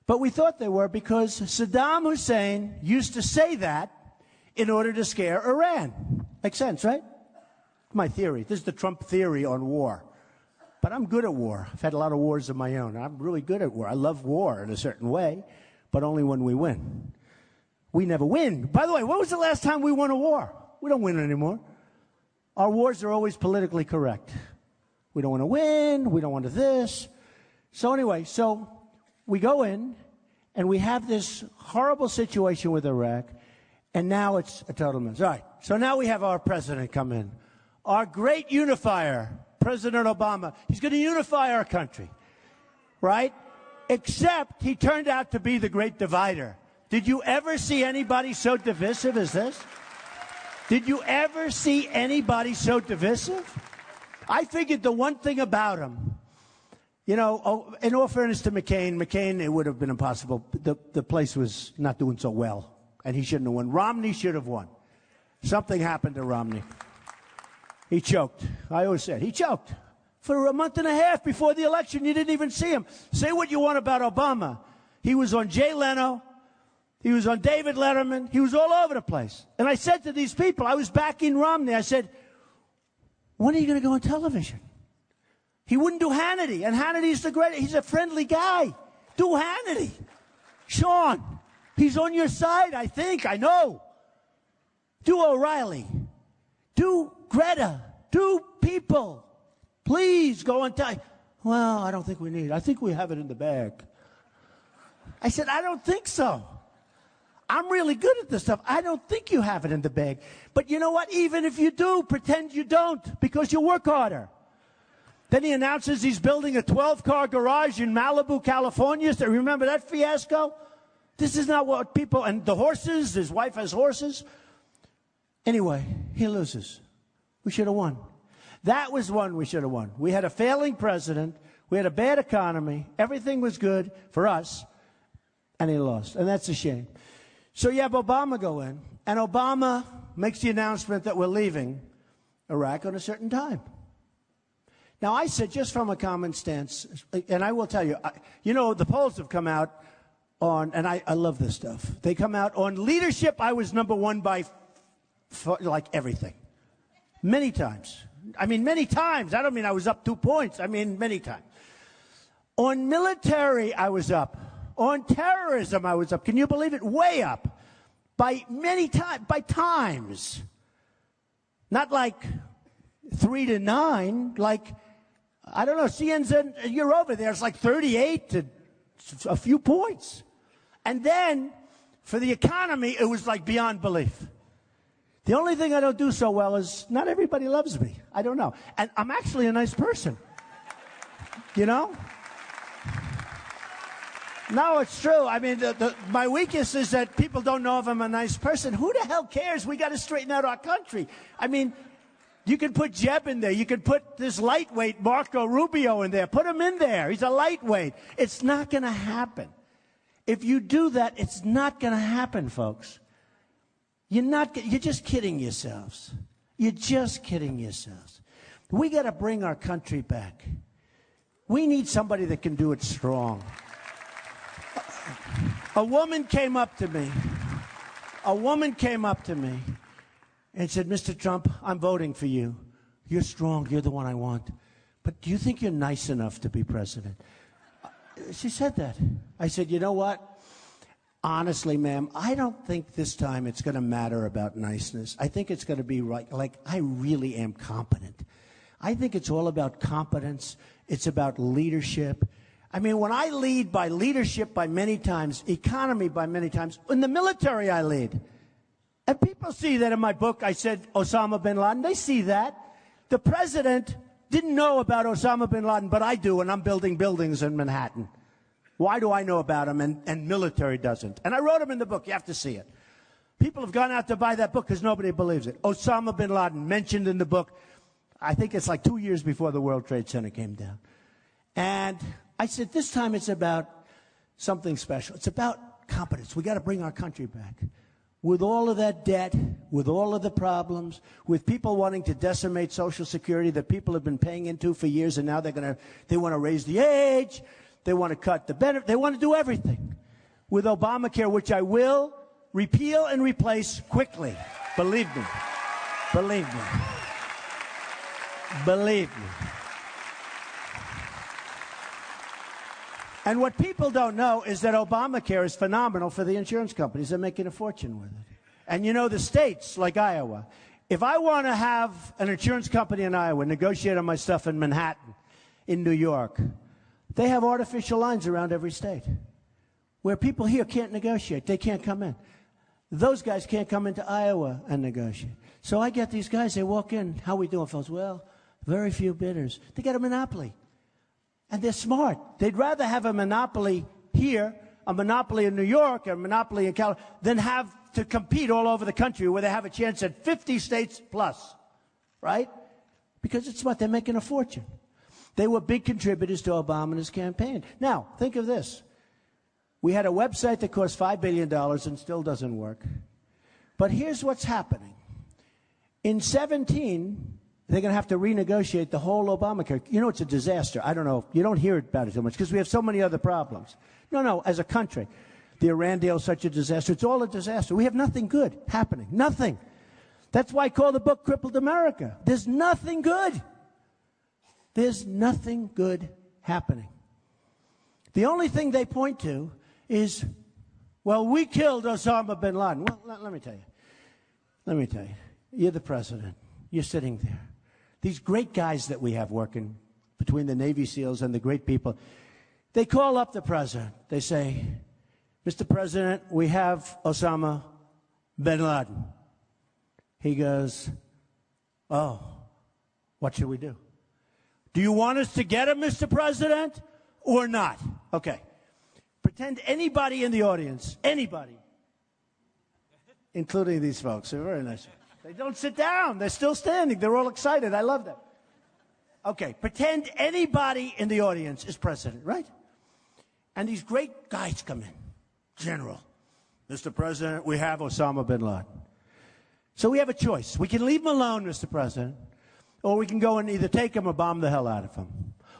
But we thought they were because Saddam Hussein used to say that in order to scare Iran. Makes sense, right? My theory. This is the Trump theory on war. But I'm good at war. I've had a lot of wars of my own. I'm really good at war. I love war in a certain way, but only when we win. We never win. By the way, when was the last time we won a war? We don't win anymore. Our wars are always politically correct. We don't want to win. We don't want to this. So anyway, we go in, and we have this horrible situation with Iraq, and now it's a total mess. All right. So now we have our president come in. Our great unifier, President Obama. He's going to unify our country, right? Except he turned out to be the great divider. Did you ever see anybody so divisive as this? Did you ever see anybody so divisive? I figured the one thing about him, in all fairness to McCain, it would have been impossible. The place was not doing so well, and he shouldn't have won. Romney should have won. Something happened to Romney. He choked. I always said, he choked. For a month and a half before the election, you didn't even see him. Say what you want about Obama. He was on Jay Leno. He was on David Letterman. He was all over the place. And I said to these people, I was backing Romney. I said, when are you going to go on television? He wouldn't do Hannity. And Hannity's he's a friendly guy. Do Hannity. Sean, he's on your side, I think. I know. Do O'Reilly. Do Greta. Do people. Please go and tell. Well, I don't think we need it. I think we have it in the bag. I said, I don't think so. I'm really good at this stuff. I don't think you have it in the bag. But you know what? Even if you do, pretend you don't, because you work harder. Then he announces he's building a 12-car garage in Malibu, California. So remember that fiasco? This is not what people, and the horses, his wife has horses. Anyway, he loses. We should have won. That was one we should have won. We had a failing president. We had a bad economy. Everything was good for us, and he lost. And that's a shame. So you have Obama go in, and Obama makes the announcement that we're leaving Iraq on a certain time. Now, I said, just from a common stance, and I will tell you, the polls have come out on, and I love this stuff. They come out on leadership. I was number one by, like, everything. Many times. I mean, many times. I don't mean I was up 2 points. I mean, many times. On military, I was up. On terrorism, I was up. Can you believe it? Way up. By many times. By times. Not like 3-9. Like, I don't know, CNZ, you're over there. It's like 38 to a few points. And then, for the economy, it was like beyond belief. The only thing I don't do so well is not everybody loves me. I don't know. And I'm actually a nice person. You know? No, it's true. I mean, my weakness is that people don't know if I'm a nice person. Who the hell cares? We got to straighten out our country. I mean, you can put Jeb in there. You can put this lightweight Marco Rubio in there. Put him in there. He's a lightweight. It's not going to happen. If you do that, it's not going to happen, folks. You're just kidding yourselves. You're just kidding yourselves. We got to bring our country back. We need somebody that can do it strong. A woman came up to me. And said, Mr. Trump, I'm voting for you. You're strong. You're the one I want. But do you think you're nice enough to be president? She said that. I said, you know what? Honestly, ma'am, I don't think this time it's going to matter about niceness. I think it's going to be like I really am competent. I think it's all about competence. It's about leadership. I mean, when I lead by leadership by many times, economy by many times, in the military I lead. And people see that in my book. I said Osama bin Laden. They see that. The president didn't know about Osama bin Laden, but I do, and I'm building buildings in Manhattan. Why do I know about him and military doesn't? And I wrote him in the book. You have to see it. People have gone out to buy that book because nobody believes it. Osama bin Laden, mentioned in the book. I think it's like 2 years before the World Trade Center came down. And I said, this time it's about something special. It's about competence. We got to bring our country back. With all of that debt, with all of the problems, with people wanting to decimate Social Security that people have been paying into for years, and now they want to raise the age, they want to cut the benefit, they want to do everything. With Obamacare, which I will repeal and replace quickly. Believe me. Believe me. Believe me. And what people don't know is that Obamacare is phenomenal for the insurance companies. They're making a fortune with it. And you know, the states, like Iowa, if I want to have an insurance company in Iowa negotiate on my stuff in Manhattan, in New York, they have artificial lines around every state where people here can't negotiate. They can't come in. Those guys can't come into Iowa and negotiate. So I get these guys, they walk in. How we doing, folks? Well, very few bidders. They get a monopoly. And they're smart. They'd rather have a monopoly here, a monopoly in New York, a monopoly in California, than have to compete all over the country where they have a chance at 50 states plus, right? Because it's smart. They're making a fortune. They were big contributors to Obama and his campaign. Now, think of this. We had a website that cost $5 billion and still doesn't work. But here's what's happening. In 2017, they're going to have to renegotiate the whole Obamacare. You know, it's a disaster. I don't know. You don't hear about it too much because we have so many other problems. No, as a country. The Iran deal is such a disaster. It's all a disaster. We have nothing good happening. Nothing. That's why I call the book Crippled America. There's nothing good. There's nothing good happening. The only thing they point to is, well, we killed Osama bin Laden. Well, let me tell you. Let me tell you. You're the president. You're sitting there. These great guys that we have working between the Navy SEALs and the great people, they call up the president. They say, Mr. President, we have Osama bin Laden. He goes, oh, what should we do? Do you want us to get him, Mr. President, or not? Okay. Pretend anybody in the audience, anybody, including these folks, they're very nice. They don't sit down. They're still standing. They're all excited. I love them. Okay, pretend anybody in the audience is president, right? And these great guys come in. General, Mr. President, we have Osama bin Laden. So we have a choice. We can leave him alone, Mr. President, or we can go and either take him or bomb the hell out of him.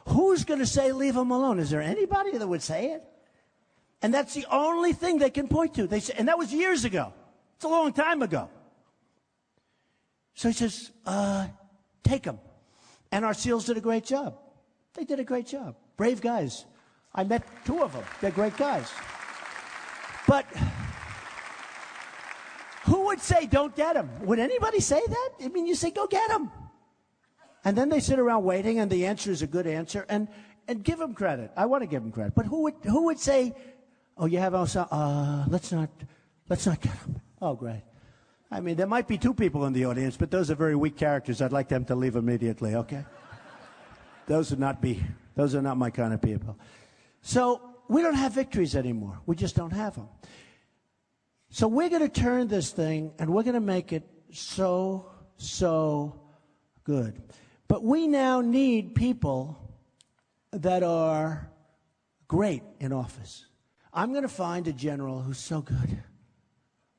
Who's going to say leave him alone? Is there anybody that would say it? And that's the only thing they can point to. They say, and that was years ago. It's a long time ago. So he says, take him. And our SEALs did a great job. They did a great job. Brave guys. I met two of them. They're great guys. But who would say don't get him? Would anybody say that? I mean, you say go get him. And then they sit around waiting, and the answer is a good answer. And give him credit. I want to give him credit. But who would say, oh, you have Osama, let's not get him. Oh, great. I mean, there might be two people in the audience, but those are very weak characters. I'd like them to leave immediately, okay? Those are not my kind of people. So we don't have victories anymore. We just don't have them. So we're going to turn this thing, and we're going to make it so good. But we now need people that are great in office. I'm going to find a general who's so good,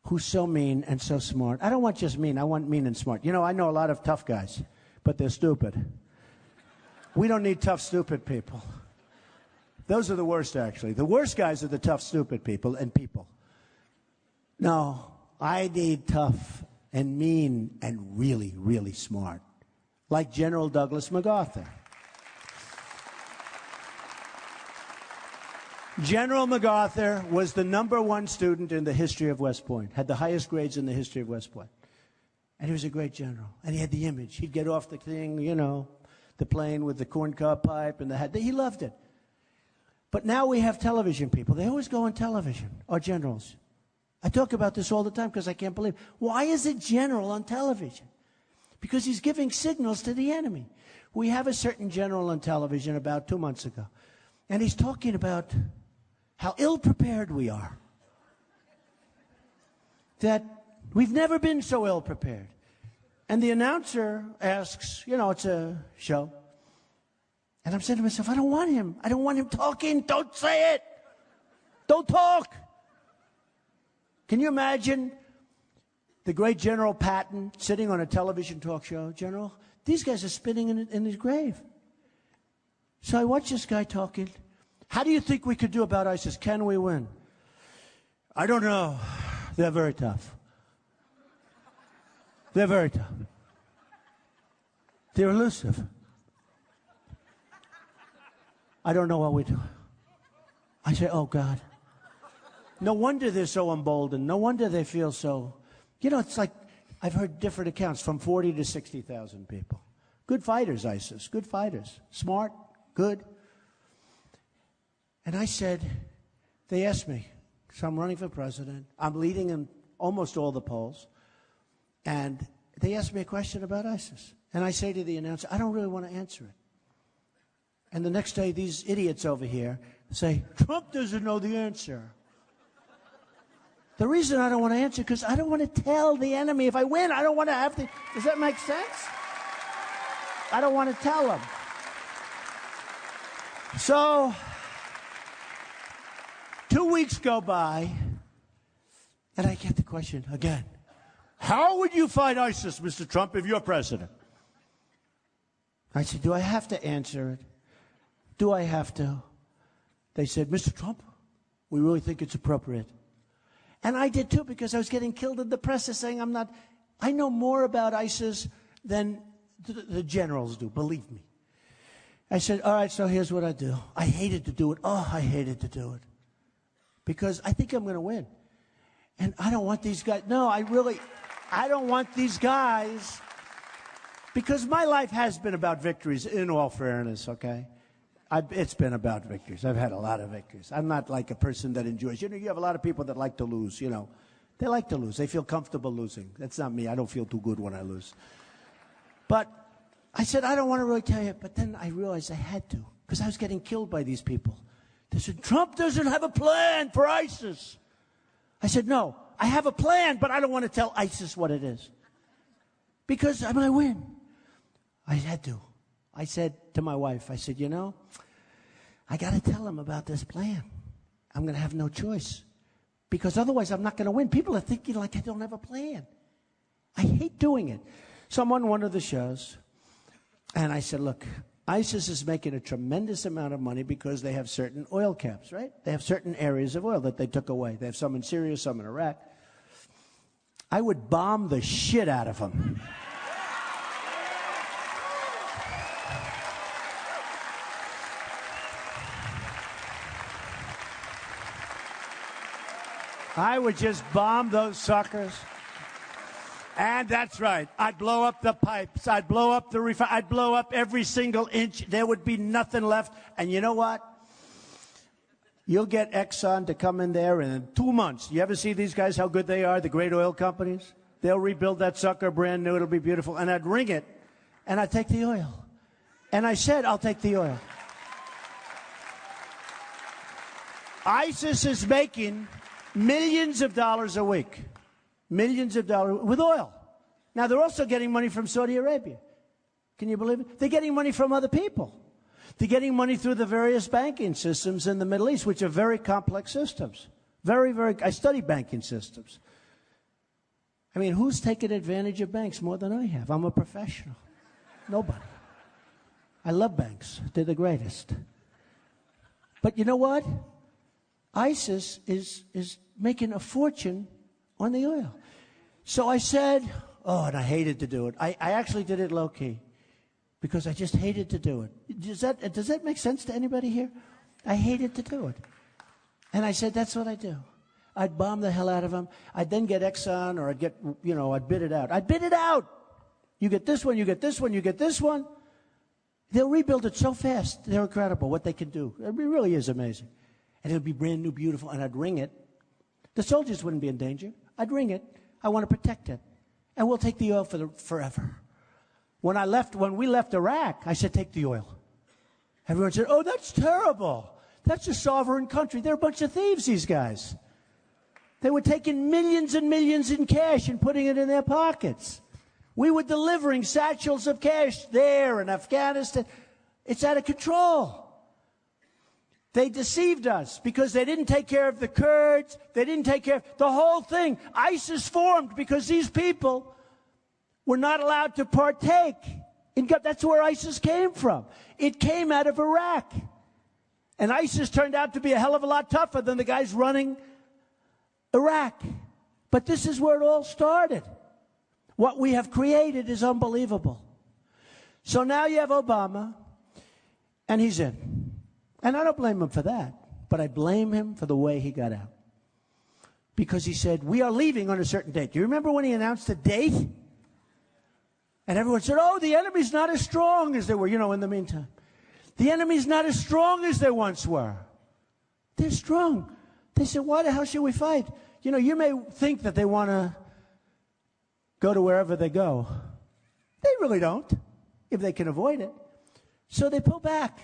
who's so mean and so smart. I don't want just mean. I want mean and smart. You know, I know a lot of tough guys, but they're stupid. We don't need tough, stupid people. Those are the worst, actually. The worst guys are the tough, stupid people. No, I need tough and mean and really, really smart, like General Douglas MacArthur. General MacArthur was the #1 student in the history of West Point, had the highest grades in the history of West Point. And he was a great general. And he had the image. He'd get off the thing, you know, the plane with the corncob pipe and the hat. He loved it. But now we have television people. They always go on television, our generals. I talk about this all the time because I can't believe it. Why is a general on television? Because he's giving signals to the enemy. We have a certain general on television about 2 months ago. And he's talking about how ill-prepared we are. That we've never been so ill-prepared. And the announcer asks, you know, it's a show. And I'm saying to myself, I don't want him. I don't want him talking. Don't say it. Don't talk. Can you imagine the great General Patton sitting on a television talk show? General, these guys are spinning in his grave. So I watch this guy talking. How do you think we could do about ISIS? Can we win? I don't know. They're very tough. They're very tough. They're elusive. I don't know what we do. I say, oh, God. No wonder they're so emboldened. No wonder they feel so. You know, it's like I've heard different accounts from 40 to 60,000 people. Good fighters, ISIS. Good fighters. Smart. Good. And I said, they asked me, so I'm running for president. I'm leading in almost all the polls. And they asked me a question about ISIS. And I say to the announcer, I don't really want to answer it. And the next day, these idiots over here say, Trump doesn't know the answer. The reason I don't want to answer is because I don't want to tell the enemy. If I win, I don't want to have to. Does that make sense? I don't want to tell them. So 2 weeks go by, and I get the question again. How would you fight ISIS, Mr. Trump, if you're president? I said, do I have to answer it? Do I have to? They said, Mr. Trump, we really think it's appropriate. And I did too, because I was getting killed in the press saying I know more about ISIS than the generals do, believe me. I said, all right, so here's what I do. I hated to do it. Oh, I hated to do it. Because I think I'm going to win. And I don't want these guys. No, I don't want these guys. Because my life has been about victories, in all fairness, okay? It's been about victories. I've had a lot of victories. I'm not like a person that enjoys. You know, you have a lot of people that like to lose, you know. They like to lose. They feel comfortable losing. That's not me. I don't feel too good when I lose. But I said, I don't want to really tell you. But then I realized I had to, because I was getting killed by these people. They said, Trump doesn't have a plan for ISIS. I said, no, I have a plan, but I don't want to tell ISIS what it is. Because I might win. I had to. I said to my wife, I said, you know, I got to tell them about this plan. I'm going to have no choice. Because otherwise I'm not going to win. People are thinking like I don't have a plan. I hate doing it. So I'm on one of the shows, and I said, look, ISIS is making a tremendous amount of money because they have certain oil camps, right? They have certain areas of oil that they took away. They have some in Syria, some in Iraq. I would bomb the shit out of them. I would just bomb those suckers. And that's right. I'd blow up the pipes. I'd blow up the I'd blow up every single inch. There would be nothing left. And you know what? You'll get Exxon to come in there in 2 months. You ever see these guys, how good they are, the great oil companies? They'll rebuild that sucker brand new. It'll be beautiful. And I'd ring it, and I'd take the oil. And I said, I'll take the oil. ISIS is making millions of dollars a week. Millions of dollars with oil. Now, they're also getting money from Saudi Arabia. Can you believe it? They're getting money from other people. They're getting money through the various banking systems in the Middle East, which are very complex systems. Very, very, I study banking systems. I mean, who's taken advantage of banks more than I have? I'm a professional. Nobody. I love banks. They're the greatest. But you know what? ISIS is making a fortune on the oil. So I said, oh, and I hated to do it. I actually did it low-key because I just hated to do it. Does that make sense to anybody here? I hated to do it. And I said, that's what I do. I'd bomb the hell out of them. I'd then get Exxon, or I'd get, I'd bid it out. I'd bid it out. You get this one, you get this one, you get this one. They'll rebuild it so fast. They're incredible what they can do. It really is amazing. And it'll be brand new, beautiful, and I'd ring it. The soldiers wouldn't be in danger. I'd ring it. I want to protect it. And we'll take the oil forever. When we left Iraq, I said, take the oil. Everyone said, oh, that's terrible. That's a sovereign country. They're a bunch of thieves, these guys. They were taking millions and millions in cash and putting it in their pockets. We were delivering satchels of cash there in Afghanistan. It's out of control. They deceived us because they didn't take care of the Kurds. They didn't take care of the whole thing. ISIS formed because these people were not allowed to partake in God. That's where ISIS came from. It came out of Iraq. And ISIS turned out to be a hell of a lot tougher than the guys running Iraq. But this is where it all started. What we have created is unbelievable. So now you have Obama, and he's in. And I don't blame him for that, but I blame him for the way he got out. Because he said, we are leaving on a certain date. Do you remember when he announced the date? And everyone said, oh, the enemy's not as strong as they were, in the meantime. The enemy's not as strong as they once were. They're strong. They said, why the hell should we fight? You may think that they want to go to wherever they go. They really don't, if they can avoid it. So they pull back.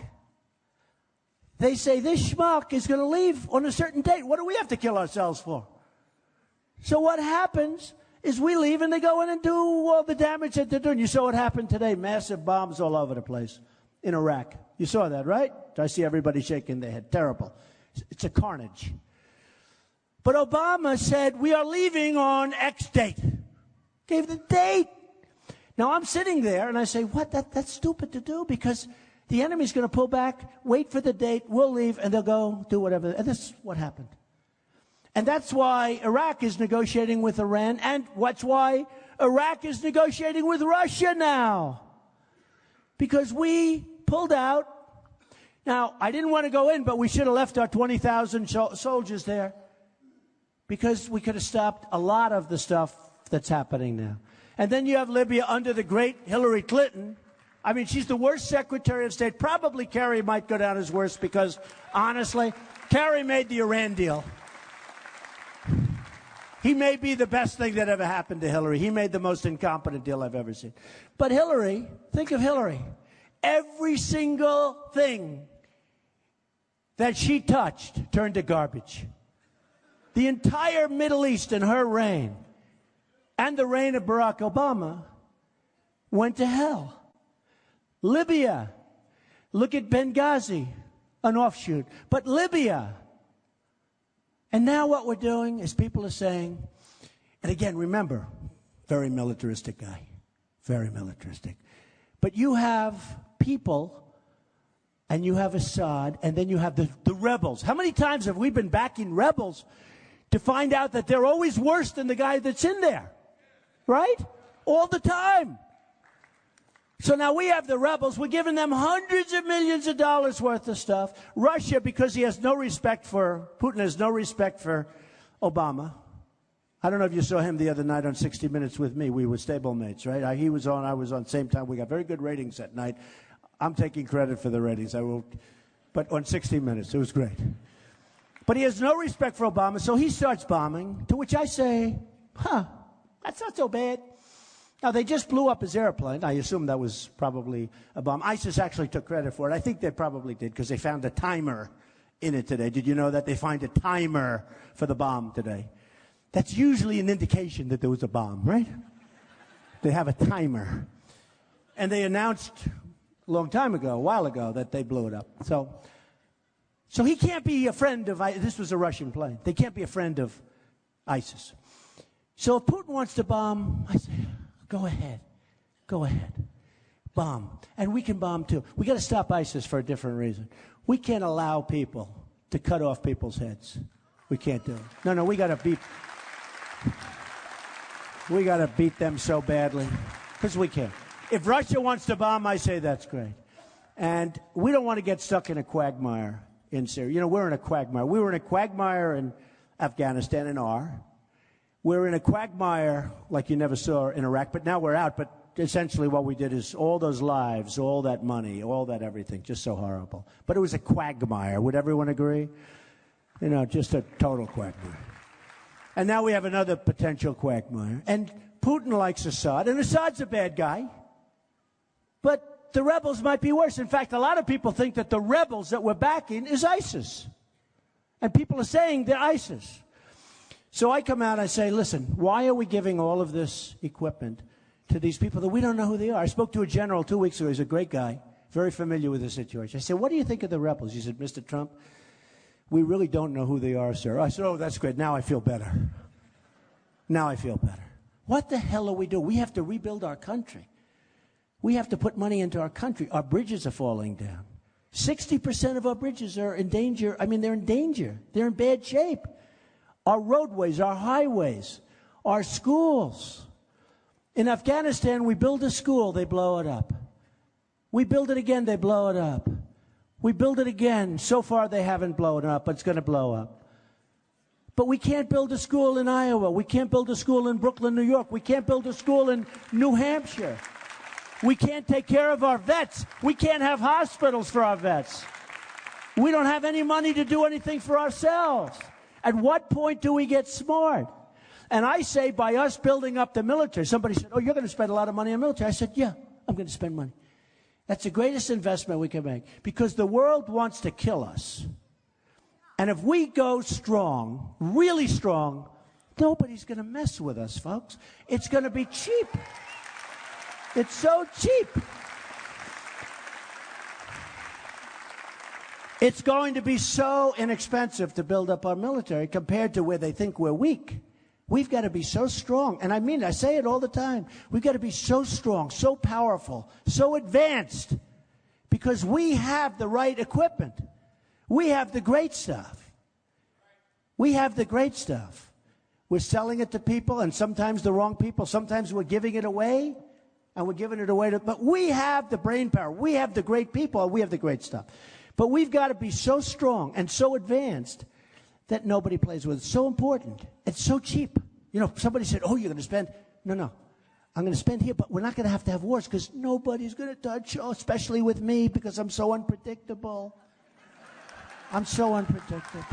They say, this schmuck is going to leave on a certain date. What do we have to kill ourselves for? So what happens is we leave and they go in and do all the damage that they're doing. You saw what happened today. Massive bombs all over the place in Iraq. You saw that, right? I see everybody shaking their head. Terrible. It's a carnage. But Obama said, we are leaving on X date. Gave the date. Now I'm sitting there and I say, what? That's stupid to do because the enemy's going to pull back, wait for the date, we'll leave, and they'll go do whatever. And this is what happened. And that's why Iraq is negotiating with Iran, and that's why Iraq is negotiating with Russia now. Because we pulled out. Now, I didn't want to go in, but we should have left our 20,000 soldiers there. Because we could have stopped a lot of the stuff that's happening now. And then you have Libya under the great Hillary Clinton. I mean, she's the worst Secretary of State. Probably Kerry might go down as worst because, honestly, Kerry made the Iran deal. He may be the best thing that ever happened to Hillary. He made the most incompetent deal I've ever seen. But Hillary, think of Hillary. Every single thing that she touched turned to garbage. The entire Middle East in her reign and the reign of Barack Obama went to hell. Libya, look at Benghazi, an offshoot. But Libya. And now what we're doing is people are saying, and again, remember, very militaristic guy, very militaristic. But you have people, and you have Assad, and then you have the rebels. How many times have we been backing rebels to find out that they're always worse than the guy that's in there? Right? All the time. So now we have the rebels. We're giving them hundreds of millions of dollars worth of stuff. Russia, because he has no respect for, Putin has no respect for Obama. I don't know if you saw him the other night on 60 Minutes with me. We were stablemates, right? He was on, I was on, same time. We got very good ratings that night. I'm taking credit for the ratings. But on 60 Minutes, it was great. But he has no respect for Obama, so he starts bombing, to which I say, that's not so bad. Now, they just blew up his airplane. I assume that was probably a bomb. ISIS actually took credit for it. I think they probably did because they found a timer in it today. Did you know that? They find a timer for the bomb today. That's usually an indication that there was a bomb, right? They have a timer. And they announced a long time ago, a while ago, that they blew it up. So he can't be a friend of ISIS. This was a Russian plane. They can't be a friend of ISIS. So if Putin wants to bomb, I say, go ahead. Go ahead. Bomb. And we can bomb too. We got to stop ISIS for a different reason. We can't allow people to cut off people's heads. We can't do it. No, we got to beat them so badly. Because we can. If Russia wants to bomb, I say that's great. And we don't want to get stuck in a quagmire in Syria. You know, we're in a quagmire. We were in a quagmire in Afghanistan and are. We're in a quagmire like you never saw in Iraq, but now we're out. But essentially what we did is all those lives, all that money, all that everything, just so horrible. But it was a quagmire. Would everyone agree? You know, just a total quagmire. And now we have another potential quagmire. And Putin likes Assad, and Assad's a bad guy. But the rebels might be worse. In fact, a lot of people think that the rebels that we're backing is ISIS. And people are saying they're ISIS. So I come out and I say, listen, why are we giving all of this equipment to these people that we don't know who they are? I spoke to a general 2 weeks ago. He's a great guy, very familiar with the situation. I said, what do you think of the rebels? He said, Mr. Trump, we really don't know who they are, sir. I said, oh, that's great. Now I feel better. Now I feel better. What the hell are we doing? We have to rebuild our country. We have to put money into our country. Our bridges are falling down. 60% of our bridges are in danger. I mean, they're in danger. They're in bad shape. Our roadways, our highways, our schools. In Afghanistan, we build a school, they blow it up. We build it again, they blow it up. We build it again. So far, they haven't blown it up, but it's going to blow up. But we can't build a school in Iowa. We can't build a school in Brooklyn, New York. We can't build a school in New Hampshire. We can't take care of our vets. We can't have hospitals for our vets. We don't have any money to do anything for ourselves. At what point do we get smart? And I say by us building up the military. Somebody said, oh, you're going to spend a lot of money on military. I said, yeah, I'm going to spend money. That's the greatest investment we can make because the world wants to kill us. And if we go strong, really strong, nobody's going to mess with us, folks. It's going to be cheap. It's so cheap. It's going to be so inexpensive to build up our military compared to where they think we're weak. We've got to be so strong. And I mean, I say it all the time. We've got to be so strong, so powerful, so advanced because we have the right equipment. We have the great stuff. We have the great stuff. We're selling it to people and sometimes the wrong people. Sometimes we're giving it away and we're giving it away to, but we have the brain power. We have the great people. We have the great stuff. But we've got to be so strong and so advanced that nobody plays with. It's so important. It's so cheap. You know, somebody said, oh, you're going to spend. No. I'm going to spend here, but we're not going to have wars because nobody's going to touch, especially with me because I'm so unpredictable. I'm so unpredictable.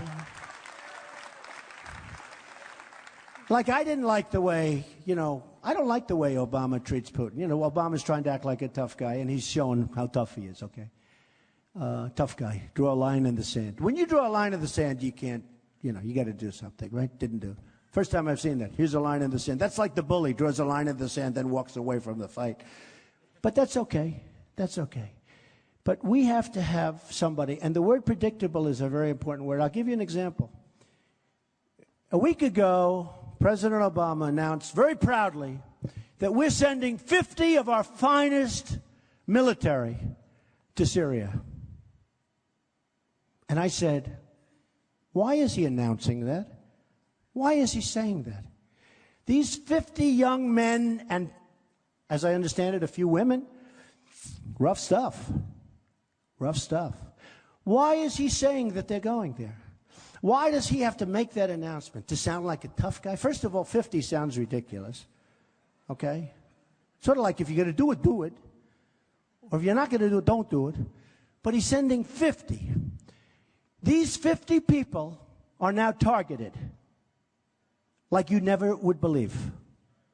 Like, I didn't like the way, I don't like the way Obama treats Putin. Obama's trying to act like a tough guy, and he's showing how tough he is, okay? Tough guy. Draw a line in the sand. When you draw a line in the sand, you can't, you got to do something, right? Didn't do. First time I've seen that. Here's a line in the sand. That's like the bully, draws a line in the sand, then walks away from the fight. But that's okay. That's okay. But we have to have somebody, and the word predictable is a very important word. I'll give you an example. A week ago, President Obama announced very proudly that we're sending 50 of our finest military to Syria. And I said, why is he announcing that? Why is he saying that? These 50 young men and, as I understand it, a few women, rough stuff. Rough stuff. Why is he saying that they're going there? Why does he have to make that announcement? To sound like a tough guy? First of all, 50 sounds ridiculous. Okay? Sort of like if you're going to do it, do it. Or if you're not going to do it, don't do it. But he's sending 50. These 50 people are now targeted like you never would believe.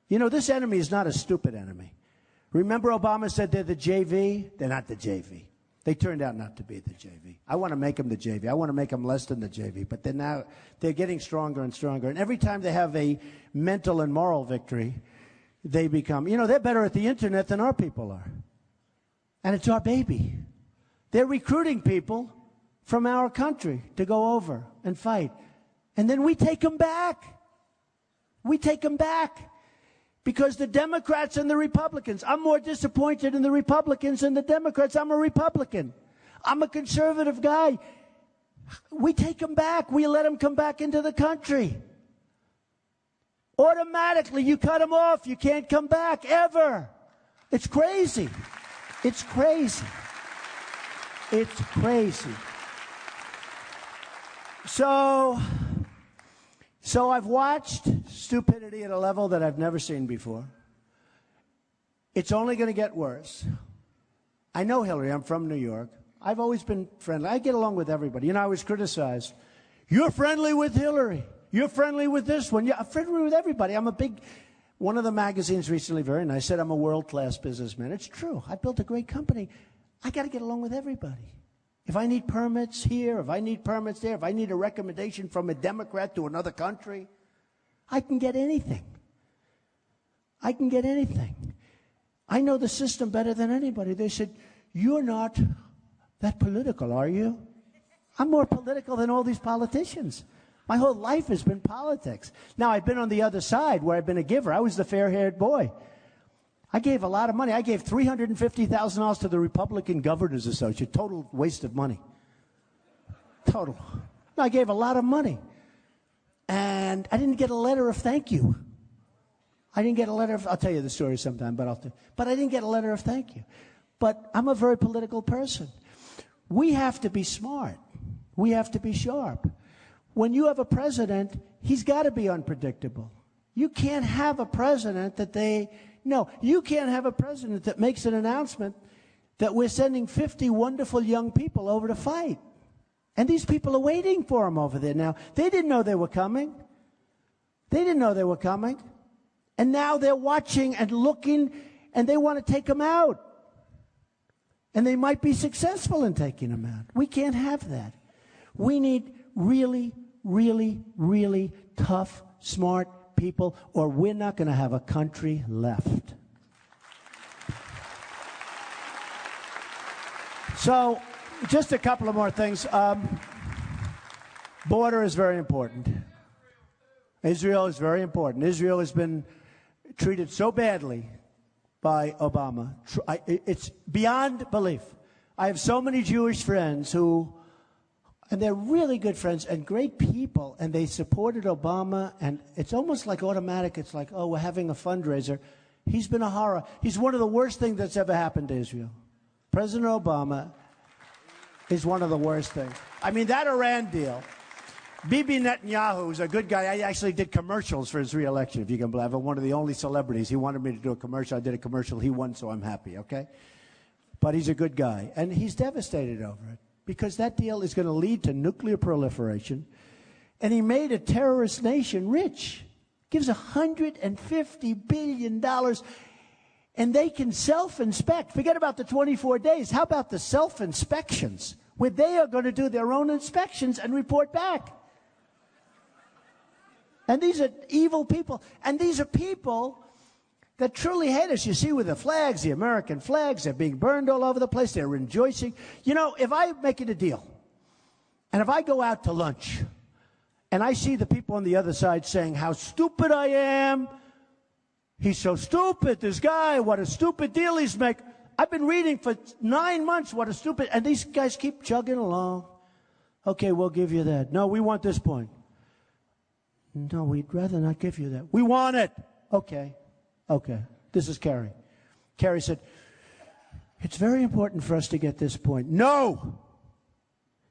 This enemy is not a stupid enemy. Remember Obama said they're the JV? They're not the JV. They turned out not to be the JV. I want to make them the JV. I want to make them less than the JV. But they're getting stronger and stronger. And every time they have a mental and moral victory, they become, they're better at the internet than our people are. And it's our baby. They're recruiting people from our country to go over and fight. And then we take them back. We take them back. Because the Democrats and the Republicans, I'm more disappointed in the Republicans than the Democrats. I'm a Republican. I'm a conservative guy. We take them back. We let them come back into the country. Automatically, you cut them off. You can't come back ever. It's crazy. It's crazy. It's crazy. So I've watched stupidity at a level that I've never seen before. It's only going to get worse. I know Hillary. I'm from New York. I've always been friendly. I get along with everybody. I was criticized. You're friendly with Hillary. You're friendly with this one. Yeah, I'm friendly with everybody. One of the magazines recently, very nice, said I'm a world-class businessman. It's true. I built a great company. I got to get along with everybody. If I need permits here, if I need permits there, if I need a recommendation from a Democrat to another country, I can get anything. I can get anything. I know the system better than anybody. They said, you're not that political, are you? I'm more political than all these politicians. My whole life has been politics. Now, I've been on the other side where I've been a giver. I was the fair-haired boy. I gave a lot of money. I gave $350,000 to the Republican Governors Association. Total waste of money. Total. No, I gave a lot of money. And I didn't get a letter of thank you. I didn't get a letter of, I'll tell you the story sometime, but I didn't get a letter of thank you. But I'm a very political person. We have to be smart. We have to be sharp. When you have a president, he's got to be unpredictable. You can't have a president you can't have a president that makes an announcement that we're sending 50 wonderful young people over to fight. And these people are waiting for him over there now. They didn't know they were coming. They didn't know they were coming. And now they're watching and looking, and they want to take him out. And they might be successful in taking him out. We can't have that. We need really, really, really tough, smart people, or we're not going to have a country left. So, just a couple of more things. Border is very important. Israel is very important. Israel has been treated so badly by Obama. It's beyond belief. I have so many Jewish friends and they're really good friends and great people, and they supported Obama, and it's almost like automatic. It's like, oh, we're having a fundraiser. He's been a horror. He's one of the worst things that's ever happened to Israel. President Obama is one of the worst things. I mean, that Iran deal. Bibi Netanyahu is a good guy. I actually did commercials for his re-election, if you can believe it. I'm one of the only celebrities. He wanted me to do a commercial. I did a commercial. He won, so I'm happy, okay? But he's a good guy, and he's devastated over it. Because that deal is going to lead to nuclear proliferation. And he made a terrorist nation rich. Gives $150 billion. And they can self-inspect. Forget about the 24 days. How about the self-inspections? Where they are going to do their own inspections and report back. And these are evil people. And these are people that truly hate us. You see with the flags, the American flags, they're being burned all over the place. They're rejoicing. If I make it a deal, and if I go out to lunch, and I see the people on the other side saying how stupid I am, he's so stupid, this guy, what a stupid deal he's making. I've been reading for 9 months what a stupid, and these guys keep chugging along. Okay, we'll give you that. No, we want this point. No, we'd rather not give you that. We want it. Okay. This is Kerry. Kerry said, it's very important for us to get this point. No,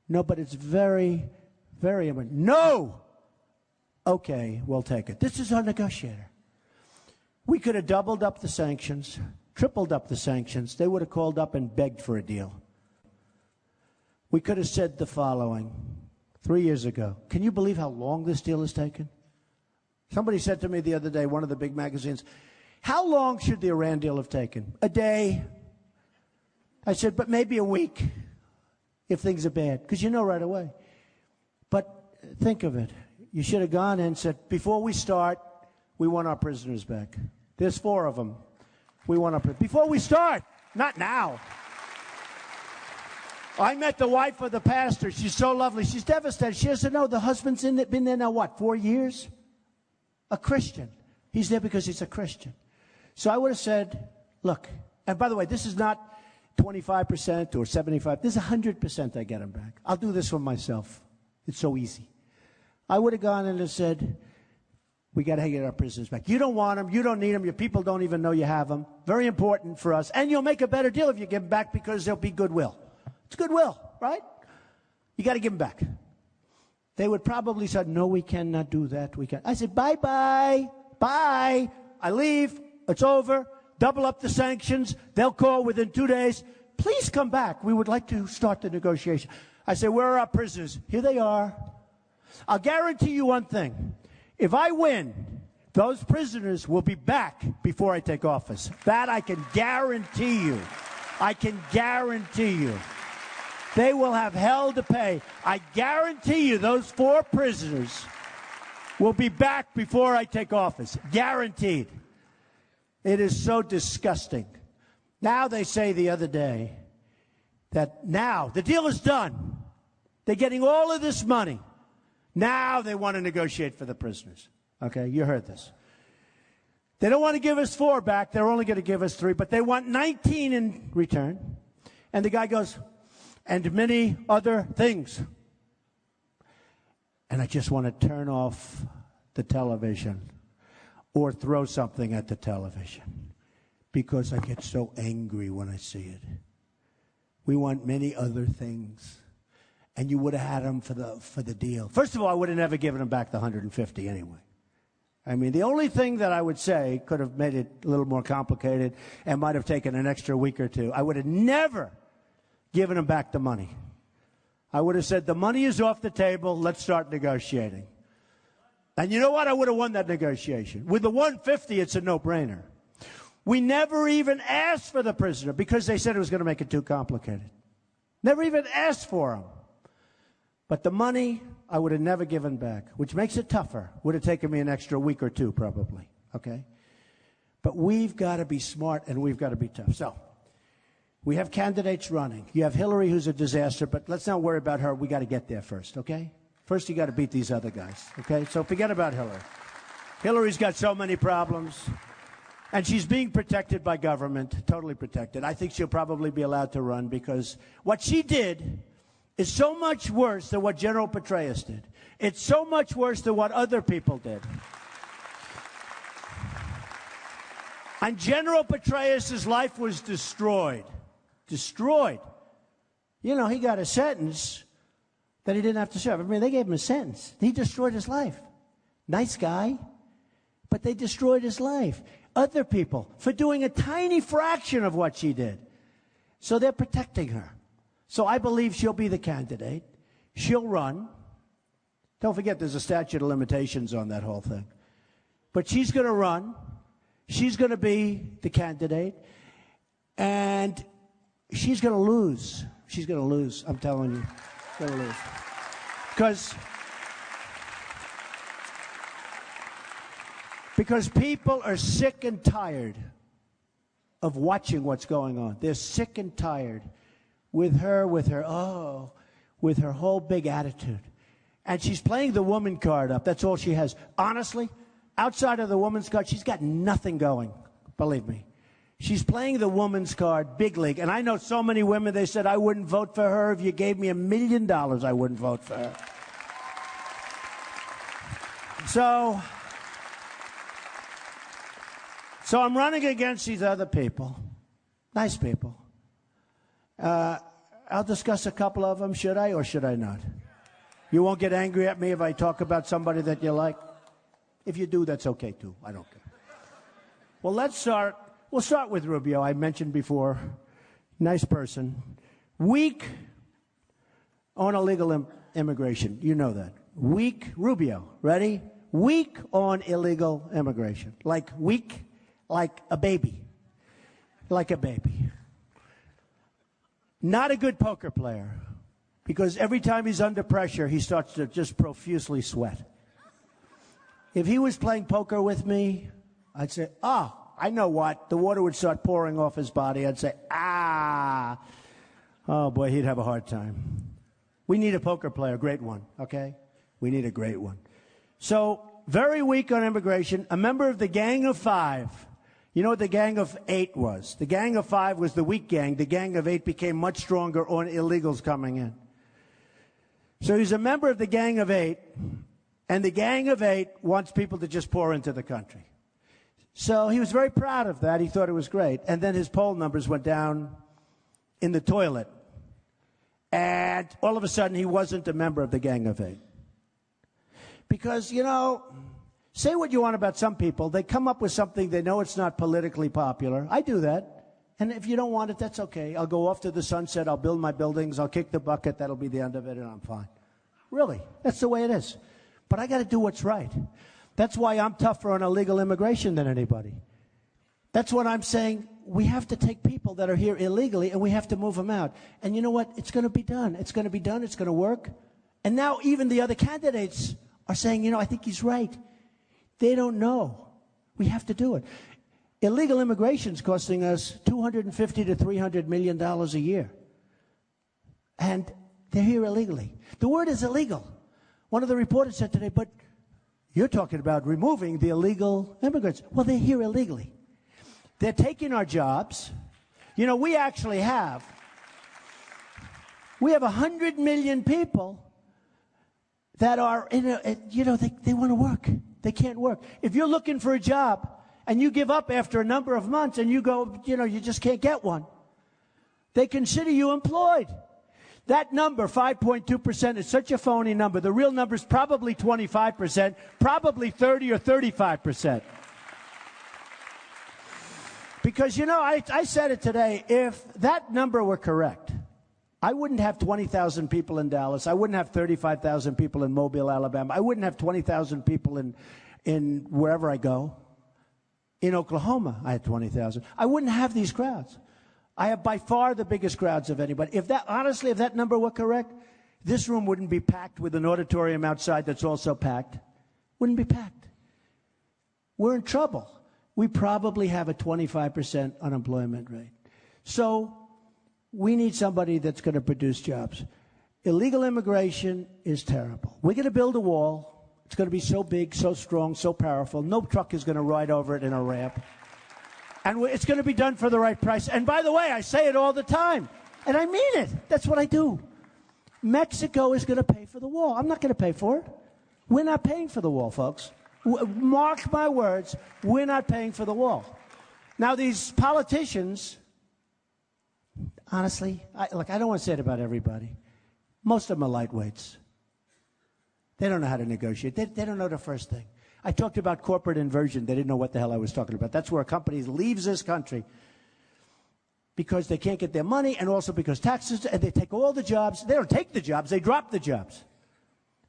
but it's very, very important. No. Okay, we'll take it. This is our negotiator. We could have doubled up the sanctions, tripled up the sanctions. They would have called up and begged for a deal. We could have said the following 3 years ago. Can you believe how long this deal has taken? Somebody said to me the other day, one of the big magazines, how long should the Iran deal have taken? A day. I said, but maybe a week. if things are bad, because you know right away. But think of it. You should have gone in and said, before we start, we want our prisoners back. There's 4 of them. We want our prisoners. Before we start, not now. I met the wife of the pastor. She's so lovely. She's devastated. She doesn't know the husband's been there now, what, 4 years? A Christian. He's there because he's a Christian. So I would have said, look, and by the way, this is not 25% or 75%. This is 100% I get him back. I'll do this for myself. It's so easy. I would have gone in and said, we got to get our prisoners back. You don't want them. You don't need them. Your people don't even know you have them. Very important for us. And you'll make a better deal if you give them back because there'll be goodwill. It's goodwill, right? You got to give them back. They would probably say, no, we cannot do that. We can't. I said, bye-bye. Bye. I leave. It's over. Double up the sanctions. They'll call within 2 days. Please come back. We would like to start the negotiation. I said, where are our prisoners? Here they are. I'll guarantee you one thing. If I win, those prisoners will be back before I take office. That I can guarantee you. I can guarantee you. They will have hell to pay. I guarantee you those 4 prisoners will be back before I take office. Guaranteed. It is so disgusting. Now they say the other day that now the deal is done. They're getting all of this money. Now they want to negotiate for the prisoners. Okay, you heard this. They don't want to give us 4 back. They're only going to give us 3, but they want 19 in return. And the guy goes, and many other things. And I just want to turn off the television or throw something at the television because I get so angry when I see it. We want many other things. And you would have had them for the deal. First of all, I would have never given them back the 150 anyway. I mean, the only thing that I would say could have made it a little more complicated and might have taken an extra week or 2. I would have never given them back the money. I would have said, the money is off the table. Let's start negotiating. And you know what? I would have won that negotiation. With the 150, it's a no-brainer. We never even asked for the prisoner because they said it was going to make it too complicated. Never even asked for him. But the money, I would have never given back, which makes it tougher. Would have taken me an extra week or 2 probably, okay? But we've got to be smart and we've got to be tough. So, we have candidates running. You have Hillary, who's a disaster, but let's not worry about her. We got to get there first, okay? First, you got to beat these other guys, okay? So forget about Hillary. Hillary's got so many problems, and she's being protected by government, totally protected. I think she'll probably be allowed to run because what she did is so much worse than what General Petraeus did. It's so much worse than what other people did. And General Petraeus' life was destroyed. Destroyed. You know, he got a sentence that he didn't have to serve. I mean, they gave him a sentence. He destroyed his life. Nice guy, but they destroyed his life. Other people, for doing a tiny fraction of what she did. So they're protecting her. So I believe she'll be the candidate. She'll run. Don't forget, there's a statute of limitations on that whole thing. But she's going to run. She's going to be the candidate. And she's going to lose. She's going to lose, I'm telling you. She's going to lose. Because people are sick and tired of watching what's going on. They're sick and tired with her whole big attitude. And she's playing the woman card up. That's all she has. Honestly, outside of the woman's card, she's got nothing going. Believe me. She's playing the woman's card, big league. And I know so many women, they said, I wouldn't vote for her. If you gave me $1 million, I wouldn't vote for her. So I'm running against these other people. Nice people. I'll discuss a couple of them. Should I or should I not? You won't get angry at me if I talk about somebody that you like? If you do, that's okay, too. I don't care. Well, let's start. We'll start with Rubio. I mentioned before. Nice person. Weak on illegal immigration. You know that. Weak. Rubio. Ready? Weak on illegal immigration. Like weak, like a baby. Like a baby. Not a good poker player. because every time he's under pressure, he starts to just profusely sweat. If he was playing poker with me, I'd say, I know what. The water would start pouring off his body. I'd say, oh, boy, he'd have a hard time. We need a poker player, a great one, okay? We need a great one. So, very weak on immigration, a member of the Gang of Five. You know what the Gang of Eight was? The Gang of Five was the weak gang. The Gang of Eight became much stronger on illegals coming in. So he's a member of the Gang of Eight, and the Gang of Eight wants people to just pour into the country. So he was very proud of that. He thought it was great. And then his poll numbers went down in the toilet. And all of a sudden, he wasn't a member of the Gang of Eight. Because, you know, say what you want about some people. They come up with something, they know it's not politically popular. I do that. And if you don't want it, that's okay. I'll go off to the sunset. I'll build my buildings. I'll kick the bucket. That'll be the end of it, and I'm fine. Really, that's the way it is. But I got to do what's right. That's why I'm tougher on illegal immigration than anybody. That's what I'm saying. We have to take people that are here illegally, and we have to move them out. And you know what? It's going to be done. It's going to be done. It's going to work. And now even the other candidates are saying, you know, I think he's right. They don't know. We have to do it. Illegal immigration is costing us $250 to $300 million a year. And they're here illegally. The word is illegal. One of the reporters said today, but you're talking about removing the illegal immigrants. Well, they're here illegally. They're taking our jobs. You know, we actually have 100 million people that are in a, you know, they want to work. They can't work. If you're looking for a job and you give up after a number of months and you go, you know, you just can't get one, they consider you employed. That number, 5.2%, is such a phony number. The real number is probably 25%, probably 30 or 35%. Because, you know, I said it today, if that number were correct, I wouldn't have 20,000 people in Dallas. I wouldn't have 35,000 people in Mobile, Alabama. I wouldn't have 20,000 people in wherever I go. In Oklahoma, I had 20,000. I wouldn't have these crowds. I have by far the biggest crowds of anybody. If that number were correct, this room wouldn't be packed with an auditorium outside that's also packed. Wouldn't be packed. We're in trouble. We probably have a 25% unemployment rate. So we need somebody that's going to produce jobs. Illegal immigration is terrible. We're going to build a wall. It's going to be so big, so strong, so powerful. No truck is going to ride over it in a ramp. And it's going to be done for the right price. And by the way, I say it all the time. And I mean it. That's what I do. Mexico is going to pay for the wall. I'm not going to pay for it. We're not paying for the wall, folks. Mark my words, we're not paying for the wall. Now, these politicians, honestly, I don't want to say it about everybody. Most of them are lightweights. They don't know how to negotiate. They don't know the first thing. I talked about corporate inversion. They didn't know what the hell I was talking about. That's where a company leaves this country because they can't get their money and also because taxes, and they take all the jobs. They don't take the jobs. They drop the jobs.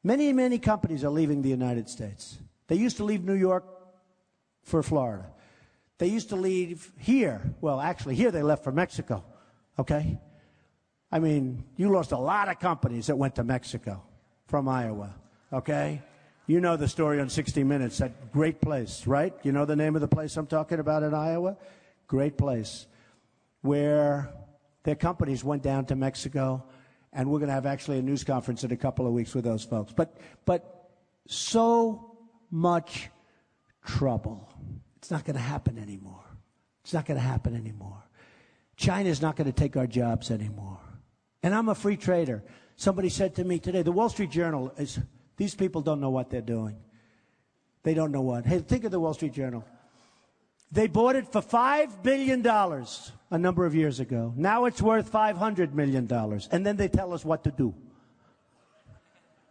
Many, many companies are leaving the United States. They used to leave New York for Florida. They used to leave here. Well, actually, here they left for Mexico, okay? I mean, you lost a lot of companies that went to Mexico from Iowa, okay? You know the story on 60 Minutes, that great place, right? You know the name of the place I'm talking about in Iowa? Great place where their companies went down to Mexico, and we're going to have actually a news conference in a couple of weeks with those folks. But so much trouble. It's not going to happen anymore. It's not going to happen anymore. China's not going to take our jobs anymore. And I'm a free trader. Somebody said to me today, the Wall Street Journal is... These people don't know what they're doing. They don't know what. Hey, think of the Wall Street Journal. They bought it for $5 billion a number of years ago. Now it's worth $500 million. And then they tell us what to do.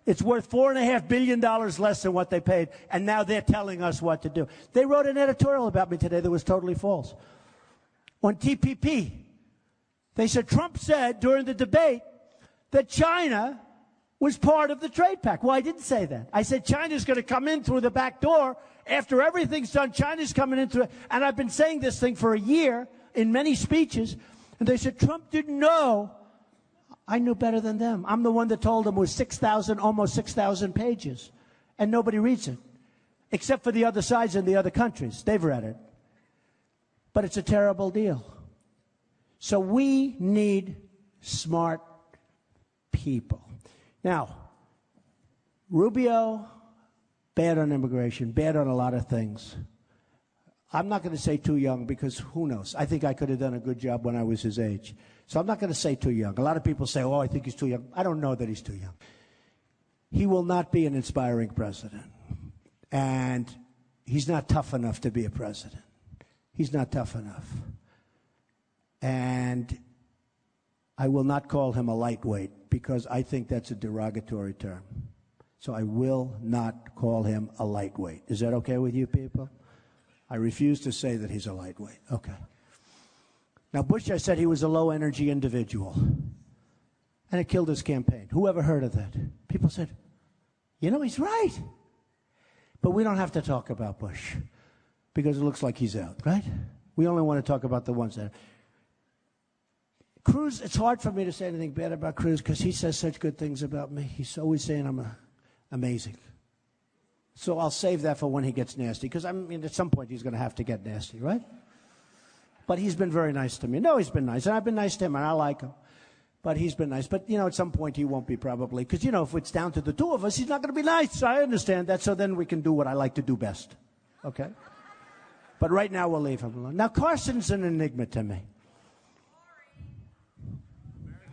It's worth $4.5 billion less than what they paid. And now they're telling us what to do. They wrote an editorial about me today that was totally false. On TPP, they said Trump said during the debate that China was part of the trade pact. Well, I didn't say that. I said China's going to come in through the back door. After everything's done, China's coming in through. And I've been saying this thing for a year in many speeches. And they said Trump didn't know I knew better than them. I'm the one that told them it was 6,000, almost 6,000 pages. And nobody reads it. Except for the other sides in the other countries. They've read it. But it's a terrible deal. So we need smart people. Now, Rubio, bad on immigration, bad on a lot of things. I'm not going to say too young because who knows? I think I could have done a good job when I was his age. So I'm not going to say too young. A lot of people say, oh, I think he's too young. I don't know that he's too young. He will not be an inspiring president. And he's not tough enough to be a president. He's not tough enough. And I will not call him a lightweight because I think that's a derogatory term. So I will not call him a lightweight. Is that okay with you people? I refuse to say that he's a lightweight. Okay. Now, Bush, I said he was a low-energy individual. And it killed his campaign. Who ever heard of that? People said, you know, he's right. But we don't have to talk about Bush because it looks like he's out, right? We only want to talk about the ones that... Cruz, it's hard for me to say anything bad about Cruz because he says such good things about me. He's always saying I'm amazing. So I'll save that for when he gets nasty because, I mean, at some point he's going to have to get nasty, right? But he's been very nice to me. No, he's been nice. And I've been nice to him, and I like him. But he's been nice. But, you know, at some point he won't be probably. Because, you know, if it's down to the two of us, he's not going to be nice. I understand that. So then we can do what I like to do best. Okay? But right now we'll leave him alone. Now, Carson's an enigma to me.